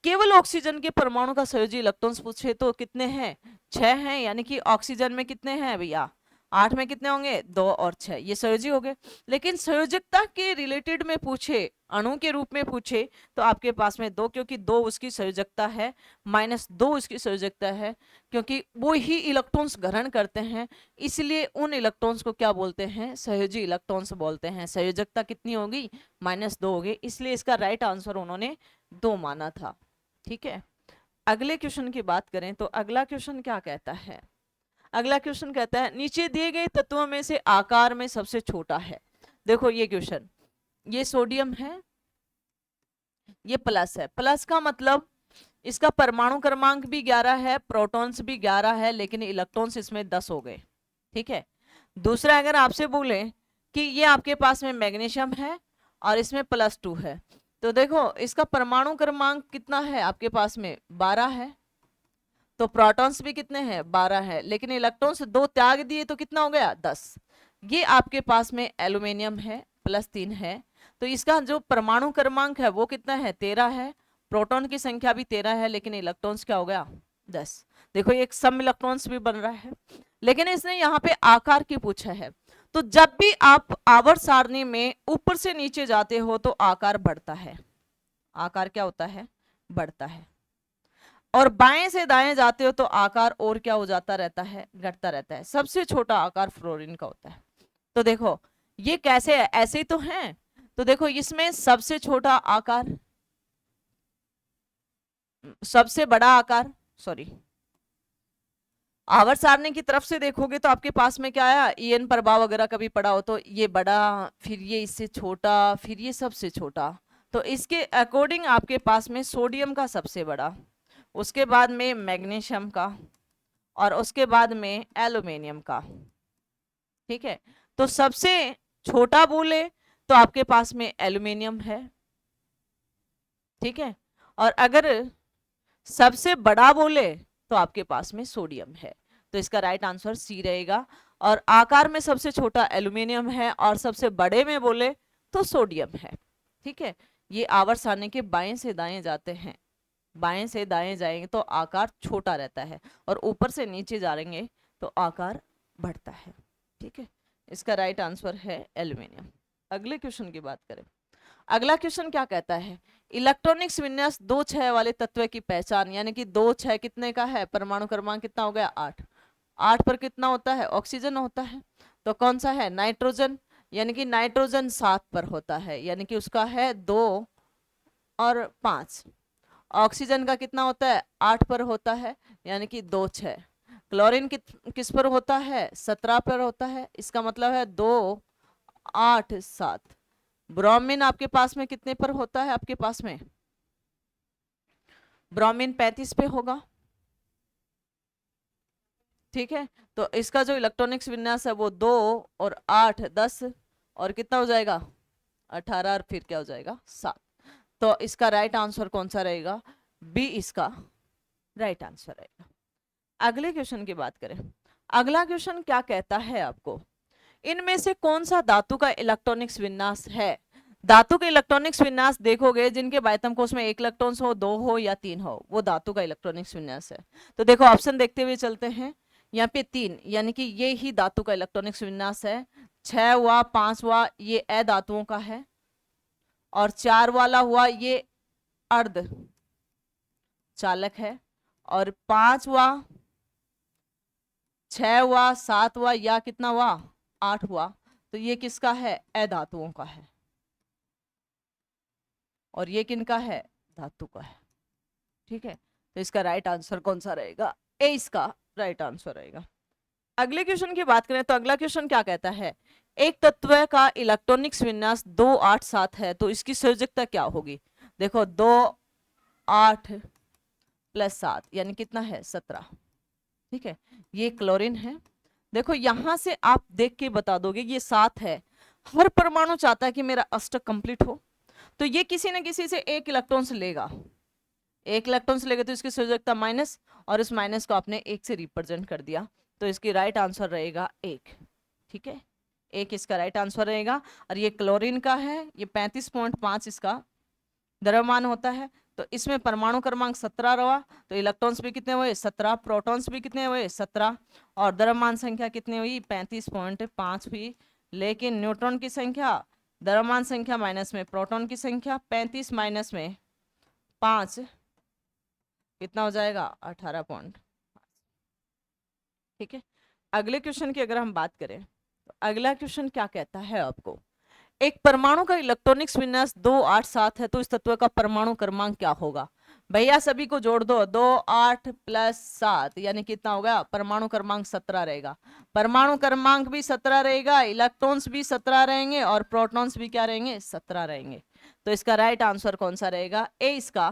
केवल ऑक्सीजन के परमाणु का संयोजी इलेक्ट्रॉन्स पूछे तो कितने हैं? 6 हैं, यानी कि ऑक्सीजन में कितने हैं भैया? 8 में कितने होंगे? 2 और 6, ये संयोजी हो गए। लेकिन संयोजकता के रिलेटेड में पूछे, अणु के रूप में पूछे, तो आपके पास में 2, क्योंकि 2 उसकी संयोजकता है, -2 उसकी संयोजकता है, क्योंकि वो ही इलेक्ट्रॉन्स ग्रहण करते हैं, इसलिए उन इलेक्ट्रॉन्स को क्या बोलते हैं? संयोजी इलेक्ट्रॉन्स बोलते हैं। संयोजकता कितनी होगी? -2 होगी, इसलिए इसका राइट आंसर उन्होंने 2 माना था, ठीक है। अगले क्वेश्चन की बात करें तो अगला क्वेश्चन क्या कहता है? अगला क्वेश्चन कहता है नीचे दिए गए तत्वों में से आकार में सबसे छोटा है। देखो ये क्वेश्चन, ये सोडियम है, ये प्लस है, प्लस का मतलब इसका परमाणु क्रमांक भी 11 है, प्रोटॉन्स भी 11 है, लेकिन इलेक्ट्रॉन्स इसमें 10 हो गए, ठीक है। दूसरा अगर आपसे बोले कि ये आपके पास में मैग्नीशियम है और इसमें +2 है, तो देखो इसका परमाणु क्रमांक कितना है आपके पास में? 12 है, तो प्रोटॉन्स भी कितने हैं? 12 है, लेकिन इलेक्ट्रॉन्स 2 त्याग दिए तो कितना हो गया? 10। ये आपके पास में एल्यूमिनियम है, +3 है, तो इसका जो परमाणु क्रमांक है वो कितना है? 13 है, प्रोटॉन की संख्या भी 13 है, लेकिन इलेक्ट्रॉन्स क्या हो गया? 10। देखो एक सम इलेक्ट्रॉन्स भी बन रहा है, लेकिन इसने यहाँ पे आकार की पूछा है। तो जब भी आप आवर्त सारणी में ऊपर से नीचे जाते हो तो आकार बढ़ता है, आकार क्या होता है? बढ़ता है, और बाएं से दाएं जाते हो तो आकार और क्या हो जाता रहता है? घटता रहता है। सबसे छोटा आकार फ्लोरीन का होता है। तो देखो ये कैसे है? ऐसे ही तो है, तो देखो इसमें सबसे छोटा आकार, सबसे बड़ा आकार, सॉरी, आवर्त सारणी की तरफ से देखोगे तो आपके पास में क्या आया? ईएन प्रभाव वगैरह कभी पड़ा हो तो ये बड़ा, फिर ये इससे छोटा, फिर ये सबसे छोटा। तो इसके अकॉर्डिंग आपके पास में सोडियम का सबसे बड़ा, उसके बाद में मैग्नीशियम का, और उसके बाद में एल्यूमिनियम का। ठीक है, तो सबसे छोटा बोले तो आपके पास में एल्यूमिनियम है। ठीक है, और अगर सबसे बड़ा बोले तो आपके पास में सोडियम है। तो इसका राइट आंसर सी रहेगा। और आकार में सबसे छोटा एल्यूमिनियम है और सबसे बड़े में बोले तो सोडियम है। ठीक है, ये आवर्त सारणी के बाएं से दाएं जाते हैं, बाएं से दाएं जाएंगे तो आकार छोटा रहता है और ऊपर से नीचे जाएंगे तो आकार बढ़ता है। ठीक है, इसका राइट आंसर है एल्यूमिनियम। अगले क्वेश्चन की बात करें। अगला क्वेश्चन क्या कहता है, इलेक्ट्रॉनिक्स विन्यास 2 6 वाले तत्व की पहचान, यानी कि 2 6 कितने का है, परमाणु क्रमांक कितना हो गया 8। 8 पर कितना होता है, ऑक्सीजन होता है। तो कौन सा है, नाइट्रोजन, यानी कि नाइट्रोजन 7 पर होता है, यानी कि उसका है 2 और 5। ऑक्सीजन का कितना होता है, 8 पर होता है, यानी कि 2 6। क्लोरीन किस पर होता है, 17 पर होता है, इसका मतलब है 2 8 7। ब्रोमीन आपके पास में कितने पर होता है, आपके पास में ब्रोमीन 35 पे होगा। ठीक है, तो इसका जो इलेक्ट्रॉनिक्स विन्यास है वो 2 और 8 10 और कितना हो जाएगा 18 और फिर क्या हो जाएगा 7। तो इसका राइट आंसर कौन सा रहेगा, बी इसका राइट आंसर रहेगा। अगले क्वेश्चन की बात करें। अगला क्वेश्चन क्या कहता है आपको, इनमें से कौन सा धातु का इलेक्ट्रॉनिक्स विन्यास है। धातु के इलेक्ट्रॉनिक्स विन्यास देखोगे जिनके बाह्यतम कोश में 1 इलेक्ट्रॉन हो, 2 हो या 3 हो, वो धातु का इलेक्ट्रॉनिक्स विन्यास है। तो देखो ऑप्शन देखते हुए चलते हैं। यहाँ पे 3, यानी कि ये ही धातु का इलेक्ट्रॉनिक्स विन्यास है। 6 हुआ, 5 हुआ, ये अधातुओं का है। और 4 वाला हुआ ये अर्ध चालक है। और 5 हुआ, 6 हुआ, 7 हुआ या कितना हुआ 8 हुआ, तो ये किसका है, अधातुओं का है। और ये किनका है, धातु का है। ठीक है, तो इसका राइट आंसर कौन सा रहेगा, ए इसका राइट आंसर रहेगा। अगले क्वेश्चन की बात करें तो अगला क्वेश्चन क्या कहता है, एक तत्व का इलेक्ट्रॉनिक्स विन्यास 2 8 7 है तो इसकी संयोजकता क्या होगी। देखो 2 8 प्लस 7 यानी कितना है 17। ठीक है, ये क्लोरीन है। देखो यहां से आप देख के बता दोगे ये 7 है। हर परमाणु चाहता है कि मेरा अष्टक कंप्लीट हो, तो ये किसी न किसी से 1 इलेक्ट्रॉन से लेगा। 1 इलेक्ट्रॉन से लेगा तो इसकी संयोजकता माइनस, और इस माइनस को आपने 1 से रिप्रेजेंट कर दिया, तो इसकी राइट आंसर रहेगा 1। ठीक है, 1 इसका राइट आंसर रहेगा। और ये क्लोरीन का है, ये 35.5 इसका द्रव्यमान होता है। तो इसमें परमाणु क्रमांक 17 रहा, तो इलेक्ट्रॉन्स भी कितने हुए 17, प्रोटॉन्स भी कितने हुए 17, और द्रव्यमान संख्या कितनी हुई 35.5 हुई। लेकिन न्यूट्रॉन की संख्या, द्रव्यमान संख्या माइनस में प्रोटॉन की संख्या, 35 माइनस में 5 कितना हो जाएगा 18. ठीक है, अगले क्वेश्चन की अगर हम बात करें तो अगला क्वेश्चन क्या कहता है आपको, एक परमाणु का इलेक्ट्रॉनिक्स विन्यास 2 8 7 है तो इस तत्व का परमाणु क्रमांक क्या होगा। भैया सभी को जोड़ दो, 2 8 प्लस 7 यानी कितना होगा, परमाणु क्रमांक 17 रहेगा। परमाणु क्रमांक भी 17 रहेगा, इलेक्ट्रॉन्स भी 17 रहेंगे और प्रोटॉन्स भी क्या रहेंगे 17 रहेंगे। तो इसका राइट आंसर कौन सा रहेगा, ए इसका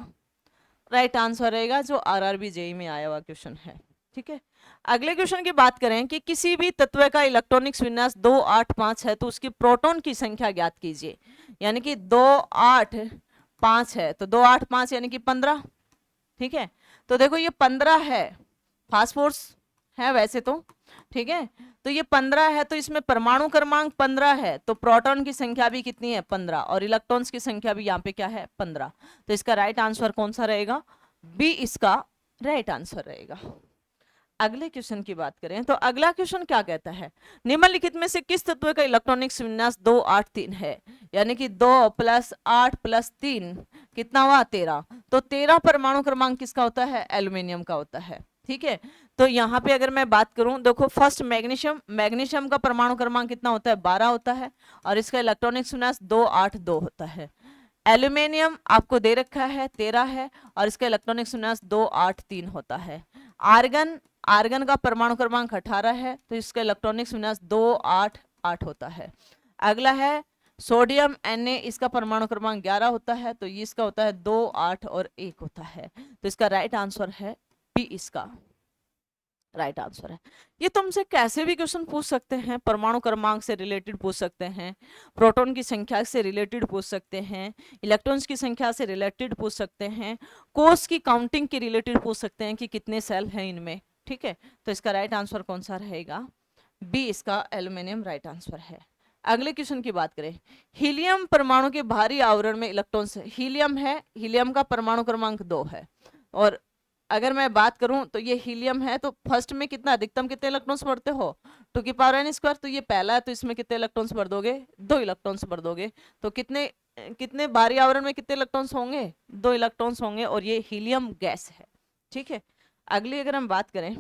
राइट आंसर रहेगा, जो आरआरबी जेईई में आया हुआ क्वेश्चन है। ठीक है, अगले क्वेश्चन की बात करें कि किसी भी तत्व का इलेक्ट्रॉनिक्स विन्यास 2 8 5 है तो उसकी प्रोटॉन की संख्या ज्ञात कीजिए। यानी कि 2 8 5 है तो 2 8 5 यानी कि 15। ठीक है, तो देखो ये 15 है, फास्फोरस है वैसे तो। ठीक है, तो ये 15 है तो इसमें परमाणु क्रमांक 15 है, तो प्रोटॉन की संख्या भी कितनी है 15, और इलेक्ट्रॉन्स की संख्या भी यहाँ पे क्या है 15। तो इसका राइट आंसर कौन सा रहेगा, बी इसका राइट आंसर रहेगा। अगले क्वेश्चन की बात करें तो अगला क्वेश्चन क्या कहता है, निम्नलिखित में से किस तत्व का इलेक्ट्रॉनिक्स विन्यास 2 8 3 है। यानी कि 2 प्लस 8 प्लस 3 कितना हुआ 13। तो 13 परमाणु क्रमांक किसका होता है, एल्यूमिनियम का होता है। ठीक है, तो यहाँ पे अगर मैं बात करूं, देखो फर्स्ट मैग्नीशियम, मैग्नीशियम का परमाणु क्रमांक कितना होता है 12 होता है, और इसका इलेक्ट्रॉनिक्स विन्यास 2 8 2 होता है। एल्यूमिनियम आपको दे रखा है 13 है, और इसका इलेक्ट्रॉनिक्स विन्यास 2 8 3 होता है। आर्गन, आर्गन का परमाणु क्रमांक 18 है तो इसका इलेक्ट्रॉनिक्स विन्यास 2 8 8 होता है। अगला है सोडियम Na, इसका परमाणु क्रमांक 11 होता है तो ये इसका होता है 2 8 और 1 होता है। तो इसका राइट आंसर है पी इसका राइट आंसर है। ये तुमसे कैसे भी क्वेश्चन पूछ सकते हैं, परमाणु क्रमांक से रिलेटेड पूछ सकते हैं, प्रोटॉन की संख्या से रिलेटेड पूछ सकते हैं, इलेक्ट्रॉन्स की संख्या से रिलेटेड पूछ सकते हैं, कोष की काउंटिंग के रिलेटेड पूछ सकते हैं कि कितने सेल हैं इनमें। ठीक है, तो इसका राइट आंसर कौन सा रहेगा? बी, इसका एल्यूमिनियम राइट आंसर है। अगले क्वेश्चन की बात करें, हीलियम परमाणु के बाहरी आवरण में इलेक्ट्रॉन्स, हीलियम है, हीलियम का परमाणु क्रमांक 2 है, और अगर मैं बात करूं तो ये हीलियम है, तो फर्स्ट में कितना, अधिकतम कितने इलेक्ट्रॉन्स भरते हो, 2^n², तो ये पहला है, तो इसमें कितने इलेक्ट्रॉन्स भर दोगे, 2 इलेक्ट्रॉन्स भर दोगे। तो कितने कितने बाहरी आवरण में कितने इलेक्ट्रॉन्स होंगे, 2 इलेक्ट्रॉन्स होंगे, और ये हीलियम गैस है। ठीक है, अगली अगर हम बात करें,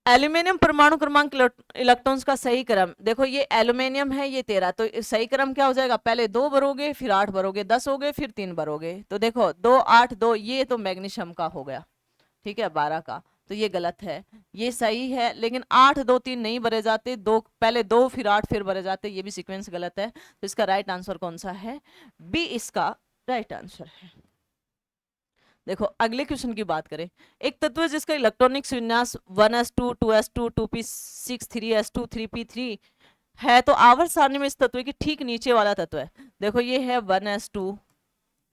एल्यूमिनियम परमाणु क्रमांक इलेक्ट्रॉन्स का सही क्रम, देखो ये एल्यूमिनियम है, ये 13, तो सही क्रम क्या हो जाएगा, पहले 2 भरोगे, फिर 8 भरोगे, 10 हो गए, फिर 3 भरोगे, तो देखो 2 8 2, ये तो मैग्नीशियम का हो गया। ठीक है, 12 का, तो ये गलत है, ये सही है, लेकिन 8 2 3 नहीं भरे जाते, दो पहले 2 फिर 8 फिर भरे जाते, ये भी सीक्वेंस गलत है। तो इसका राइट आंसर कौन सा है? बी, इसका राइट आंसर है। देखो अगले क्वेश्चन की बात करें, एक तत्व जिसका इलेक्ट्रॉनिक विन्यास 1s2 2s2 2p6 3s2 3p3 है, तो आवर्त सारणी में इस तत्व के ठीक नीचे वाला तत्व है। देखो ये है 1s2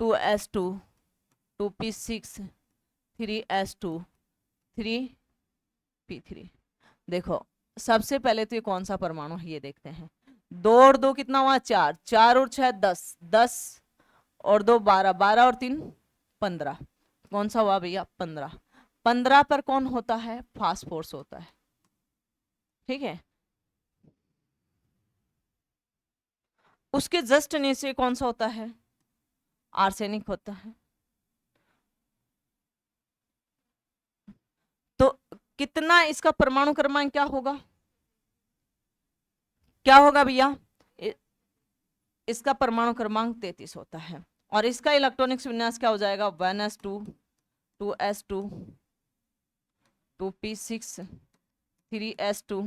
2s2 2p6 3s2 3p3। देखो सबसे पहले तो ये कौन सा परमाणु है ये देखते हैं। 2 और 2 कितना हुआ, 4, 4 और 6 10, 10 और 2 12, 12 और 3 15, कौन सा हुआ भैया, 15। 15 पर कौन होता है, फास्फोरस होता है। ठीक है, उसके जस्ट नीचे कौन सा होता है, आर्सेनिक होता है। तो कितना इसका परमाणु क्रमांक क्या होगा, क्या होगा भैया, इसका परमाणु क्रमांक 33 होता है, और इसका इलेक्ट्रॉनिक विन्यास क्या हो जाएगा, 1s2 2s2 2p6 3s2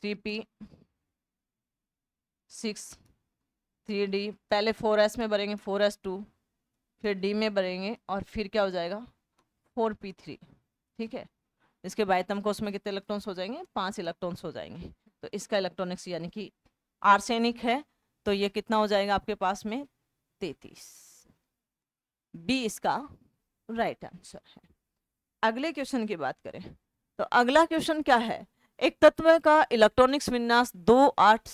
3p6 3d, पहले 4s में भरेंगे 4s2, फिर d में भरेंगे, और फिर क्या हो जाएगा 4p3। ठीक है, इसके बाह्यतम कोश में कितने इलेक्ट्रॉन्स हो जाएंगे, 5 इलेक्ट्रॉन्स हो जाएंगे। तो इसका इलेक्ट्रॉनिक्स यानी कि आर्सेनिक है, तो ये कितना हो जाएगा आपके पास में 33, बी इसका राइट आंसर है। अगले क्वेश्चन की बात करें, तो अगला क्वेश्चन क्या है, एक तत्व का इलेक्ट्रॉनिक्स विन्यास 2 8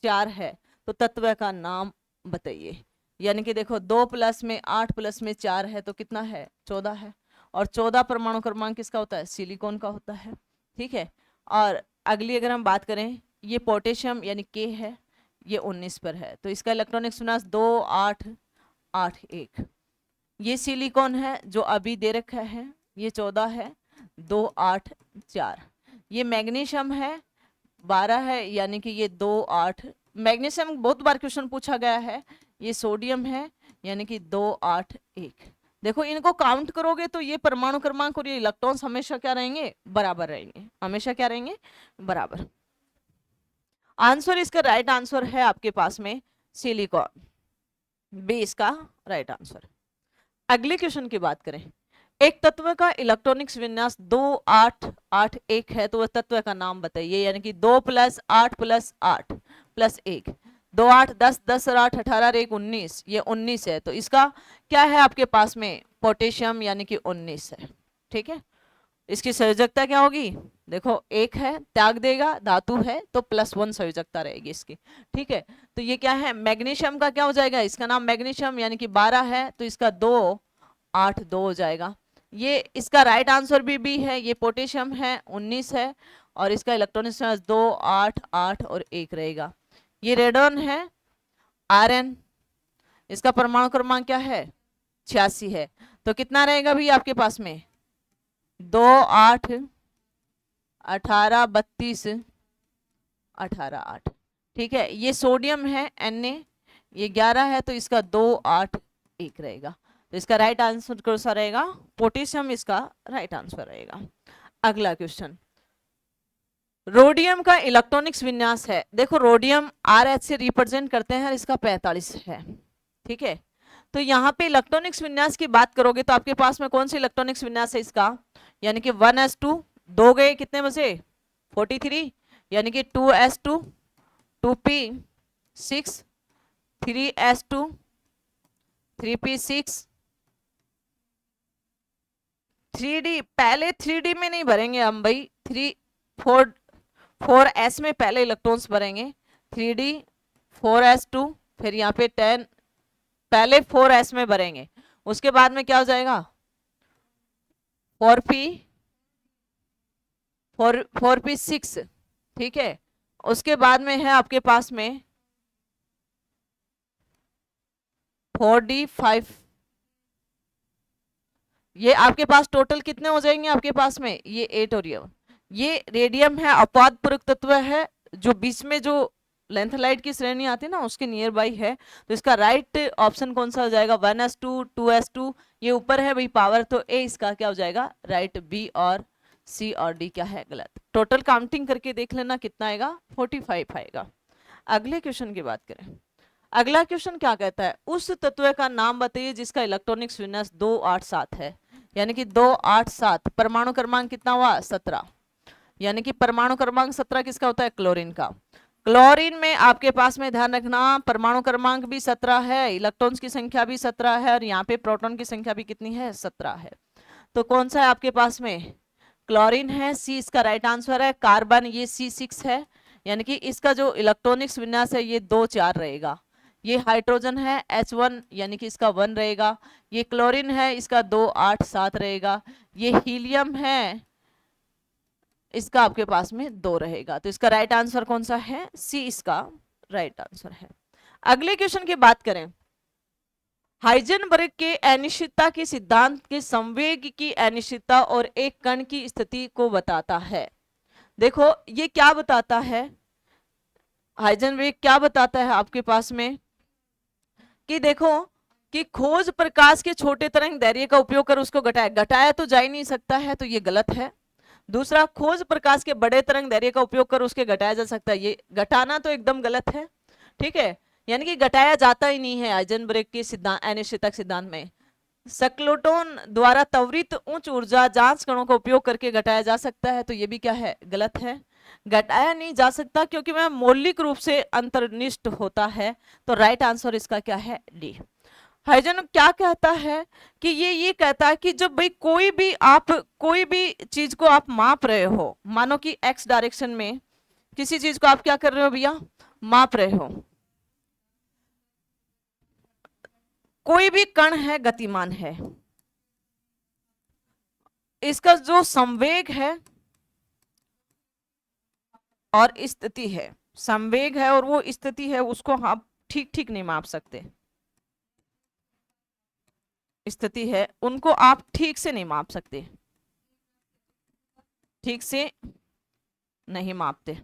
4 है, तो तत्व का नाम बताइए। यानी कि देखो 2 प्लस में 8 प्लस में 4 है, तो कितना है, 14 है, और 14 परमाणु क्रमांक किसका होता है, सिलिकॉन का होता है। ठीक है, और अगली अगर हम बात करें, ये पोटेशियम यानी के है, ये 19 पर है, तो इसका इलेक्ट्रॉनिक्स विन्यास 2 8 8 1। ये सिलिकॉन है जो अभी दे रखा है, ये 14 है, 2 8 4। ये मैग्नीशियम है 12 है, यानी कि ये 2 8। मैग्नीशियम बहुत बार क्वेश्चन पूछा गया है। ये सोडियम है, यानी कि 2 8 1। देखो इनको काउंट करोगे तो ये परमाणु क्रमांक और ये इलेक्ट्रॉन्स हमेशा क्या रहेंगे, बराबर रहेंगे, हमेशा क्या रहेंगे, बराबर। आंसर, इसका राइट आंसर है आपके पास में सिलिकॉन, बी इसका राइट आंसर। अगले क्वेश्चन की बात करें, एक तत्व का इलेक्ट्रॉनिक्स विन्यास 2 8 8 1 है, तो वह तत्व का नाम बताइए। यानी कि 2 + 8 + 8 + 1, 2 8 10 10 और 8 18 और 1 19, ये 19 है, तो इसका क्या है आपके पास में, पोटेशियम, यानी कि 19 है। ठीक है, इसकी संयोजकता क्या होगी, देखो 1 है, त्याग देगा, धातु है, तो +1 संयोजकता रहेगी इसकी। ठीक है, तो ये क्या है, मैग्नीशियम का क्या हो जाएगा, इसका नाम मैग्नीशियम, यानी कि 12 है, तो इसका 2 8 2 हो जाएगा। ये इसका राइट आंसर भी है, ये पोटेशियम है 19 है, और इसका इलेक्ट्रॉनिक 2 8 8 और 1 रहेगा। ये रेडॉन है Rn, इसका परमाणु क्रमांक क्या है, 86 है, तो कितना रहेगा भी आपके पास में, 2 8 18 32 18 8। ठीक है, ये सोडियम है Na, ये 11 है, तो इसका 2 8 1 रहेगा। तो इसका राइट आंसर कौन सा रहेगा, पोटेशियम इसका राइट आंसर रहेगा। अगला क्वेश्चन, रोडियम का इलेक्ट्रॉनिक्स विन्यास है। देखो रोडियम RH से रिप्रेजेंट करते हैं, इसका 45 है। ठीक है, तो यहाँ पे इलेक्ट्रॉनिक्स विन्यास की बात करोगे तो आपके पास में कौन सी इलेक्ट्रॉनिक्स विन्यास है इसका, यानी कि 1s2, दो गए कितने बचे 43, यानी कि 2s2, 2p6, 3s2, 3p6, 3d, पहले 3d में नहीं भरेंगे हम भाई, 4s में पहले इलेक्ट्रॉन्स भरेंगे, 3d, 4s2, फिर यहाँ पे 10, पहले 4s में भरेंगे, उसके बाद में क्या हो जाएगा 4p6, ठीक है। उसके बाद में है आपके पास में 4d5, ये आपके पास टोटल कितने हो जाएंगे आपके पास में, ये 8 और ये रेडियम है, अपवाद पूरक तत्व है, जो बीच में जो लेंथलाइट की श्रेणी आती है ना उसके नियर बाई है, तो इसका राइट ऑप्शन कौन सा हो जाएगा 1s2, 2s2, ये ऊपर है भाई पावर, तो ए इसका क्या हो जाएगा राइट, बी और सी और डी क्या है गलत। टोटल काउंटिंग करके देख लेना कितना आएगा 45 आएगा। अगले क्वेश्चन की बात करें, अगला क्वेश्चन क्या कहता है, उस तत्व का नाम बताइए जिसका इलेक्ट्रॉनिक्स विन्यास 287 है, यानी कि 287, परमाणु क्रमांक कितना हुआ 17, यानी कि परमाणु क्रमांक 17 किसका होता है क्लोरीन का। क्लोरीन में आपके पास में ध्यान रखना परमाणु क्रमांक भी 17 है, इलेक्ट्रॉन्स की संख्या भी 17 है, और यहाँ पे प्रोटॉन की संख्या भी कितनी है 17 है। तो कौन सा है आपके पास में क्लोरीन है, सी इसका राइट आंसर है। कार्बन ये C6 है, यानी कि इसका जो इलेक्ट्रॉनिक्स विन्यास है ये 2-4 रहेगा। ये हाइड्रोजन है H1, यानी कि इसका 1 रहेगा। ये क्लोरीन है, इसका 2-8-7 रहेगा। ये हीलियम है, इसका आपके पास में 2 रहेगा। तो इसका राइट आंसर कौन सा है, सी इसका राइट आंसर है। अगले क्वेश्चन की बात करें, हाइजेनबर्ग के अनिश्चितता के सिद्धांत के संवेग की अनिश्चितता और एक कण की स्थिति को बताता है। देखो ये क्या बताता है, हाइजेनबर्ग क्या बताता है आपके पास में कि देखो कि खोज प्रकाश के छोटे तरंग दैर्घ्य का उपयोग कर उसको घटाया तो जा ही नहीं सकता है, तो ये गलत है। दूसरा, खोज प्रकाश के बड़े तरंग दैर्घ्य का उपयोग कर उसके घटाया जा सकता है, ये घटाना तो एकदम गलत है, ठीक है, यानी कि घटाया जाता ही नहीं है हाइजेनबर्ग के सिद्धांत अनिश्चितता सिद्धांत में। सक्लोटोन द्वारा त्वरित उच्च ऊर्जा जांच कणों का उपयोग करके घटाया जा सकता है, तो ये भी क्या है गलत है, घटाया नहीं जा सकता क्योंकि वह मौलिक रूप से अंतर्निष्ठ होता है। तो राइट आंसर इसका क्या है डी। हाइजेन क्या कहता है कि ये कहता है कि जब भाई कोई भी चीज को आप माप रहे हो, मानो कि एक्स डायरेक्शन में किसी चीज को आप क्या कर रहे हो भैया माप रहे हो, कोई भी कण है गतिमान है, इसका जो संवेग है और स्थिति है, संवेग है और वो स्थिति है, उसको आप ठीक ठीक नहीं माप सकते, स्थिति है उनको आप ठीक से नहीं माप सकते, ठीक से नहीं मापते।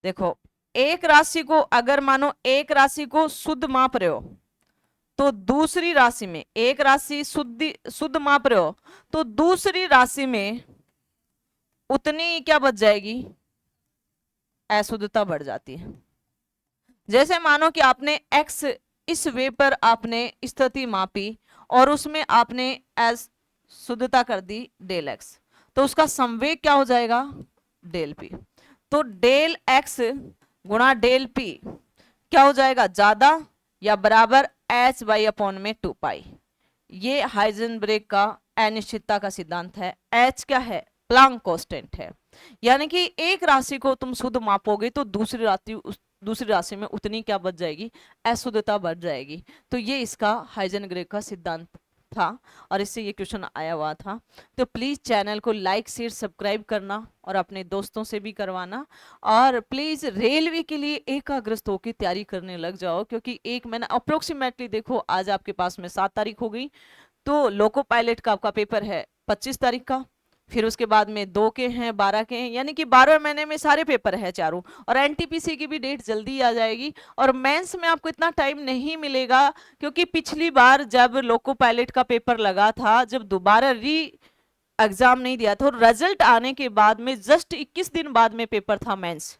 देखो एक राशि को अगर मानो एक राशि को शुद्ध माप रहे हो तो दूसरी राशि में, एक राशि शुद्ध माप रहे हो तो दूसरी राशि में उतनी क्या बच जाएगी, अशुद्धता बढ़ जाती है। जैसे मानो कि आपने x इस वे पर आपने स्थिति मापी और उसमें आपने शुद्धता कर दी डेल x, तो उसका संवेग क्या हो जाएगा डेल p। तो डेल x गुणा डेल p क्या हो जाएगा ज्यादा या बराबर h/2π। ये हाइजेनबर्ग का अनिश्चितता का सिद्धांत है। h क्या है प्लांक कांस्टेंट है, यानी कि एक राशि को तुम शुद्ध मापोगे तो दूसरी राशि में उतनी क्या बच जाएगी अशुद्धता बढ़ जाएगी। तो ये इसका हाइजेनबर्ग का सिद्धांत था और इससे ये क्वेश्चन आया हुआ था। तो प्लीज चैनल को लाइक शेयर सब्सक्राइब करना और अपने दोस्तों से भी करवाना, और प्लीज रेलवे के लिए एकाग्रस्त होकर तैयारी करने लग जाओ, क्योंकि एक महीना अप्रोक्सीमेटली देखो आज आपके पास में 7 तारीख हो गई, तो लोको पायलट का आपका पेपर है 25 तारीख का, फिर उसके बाद में 2 के हैं 12 के हैं, यानी कि 12 महीने में सारे पेपर है चारों, और एनटीपीसी की भी डेट जल्दी आ जाएगी। और मेंस में आपको इतना टाइम नहीं मिलेगा क्योंकि पिछली बार जब लोको पायलट का पेपर लगा था, जब दोबारा एग्जाम नहीं दिया था और रिजल्ट आने के बाद में जस्ट 21 दिन बाद में पेपर था मेंस,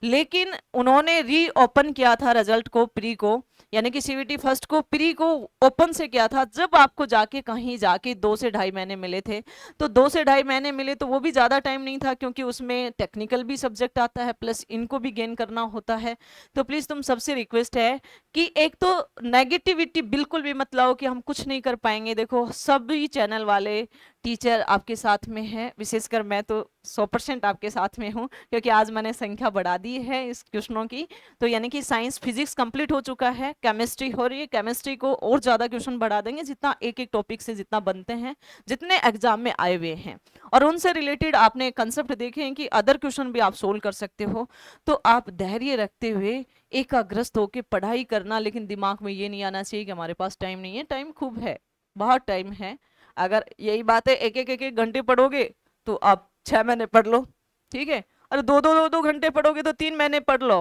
लेकिन उन्होंने रीओपन किया था रिजल्ट को, प्री को, यानी कि सीवीटी फर्स्ट को प्री को ओपन से किया था जब आपको जाके कहीं जाके 2 से ढाई महीने मिले थे। तो 2 से ढाई महीने मिले तो वो भी ज़्यादा टाइम नहीं था, क्योंकि उसमें टेक्निकल भी सब्जेक्ट आता है प्लस इनको भी गेन करना होता है। तो प्लीज़ तुम सबसे रिक्वेस्ट है कि एक तो नेगेटिविटी बिल्कुल भी मत लाओ कि हम कुछ नहीं कर पाएंगे। देखो सभी चैनल वाले टीचर आपके साथ में हैं, विशेषकर मैं तो 100% आपके साथ में हूँ, क्योंकि आज मैंने संख्या बढ़ा दी है इस क्वेश्चनों की। तो यानी कि साइंस फिजिक्स कंप्लीट हो चुका है, केमिस्ट्री हो रही है, केमिस्ट्री को और ज़्यादा क्वेश्चन बढ़ा देंगे, जितना एक एक टॉपिक से जितना बनते हैं, जितने एग्जाम में आए हुए हैं और उनसे रिलेटेड आपने कंसेप्ट देखे हैं कि अदर क्वेश्चन भी आप सोल्व कर सकते हो। तो आप धैर्य रखते हुए एकाग्रस्त होकर पढ़ाई करना, लेकिन दिमाग में ये नहीं आना चाहिए कि हमारे पास टाइम नहीं है। टाइम खूब है, बहुत टाइम है। अगर यही बात है एक एक घंटे पढ़ोगे तो आप 6 महीने पढ़ लो, ठीक है। और दो घंटे पढ़ोगे तो 3 महीने पढ़ लो,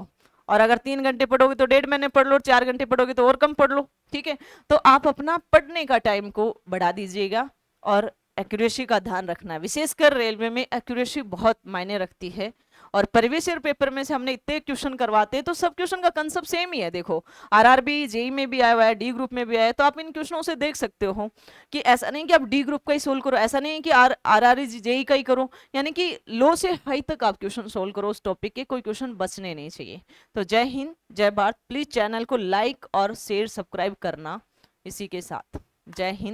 और अगर 3 घंटे पढ़ोगे तो 1.5 महीने पढ़ लो, 4 घंटे पढ़ोगे तो और कम पढ़ लो, ठीक है। तो आप अपना पढ़ने का टाइम को बढ़ा दीजिएगा और एक्यूरेसी का ध्यान रखना है। विशेषकर रेलवे में एक्यूरेसी बहुत मायने रखती है। और प्रीवियस ईयर पेपर में से हमने इतने क्वेश्चन करवाते हैं तो सब क्वेश्चन का कंसेप्ट सेम ही है। देखो आरआरबी जेई में भी आया हुआ है, डी ग्रुप में भी आया है, तो आप इन क्वेश्चनों से देख सकते हो कि ऐसा नहीं कि आप डी ग्रुप का ही सोल्व करो, ऐसा नहीं है कि आरआरई जेई का ही करो, यानी कि लो से हाई तक आप क्वेश्चन सोल्व करो उस टॉपिक के, कोई क्वेश्चन बचने नहीं चाहिए। तो जय हिंद जय भारत। प्लीज चैनल को लाइक और शेयर सब्सक्राइब करना इसी के साथ। जय हिंद।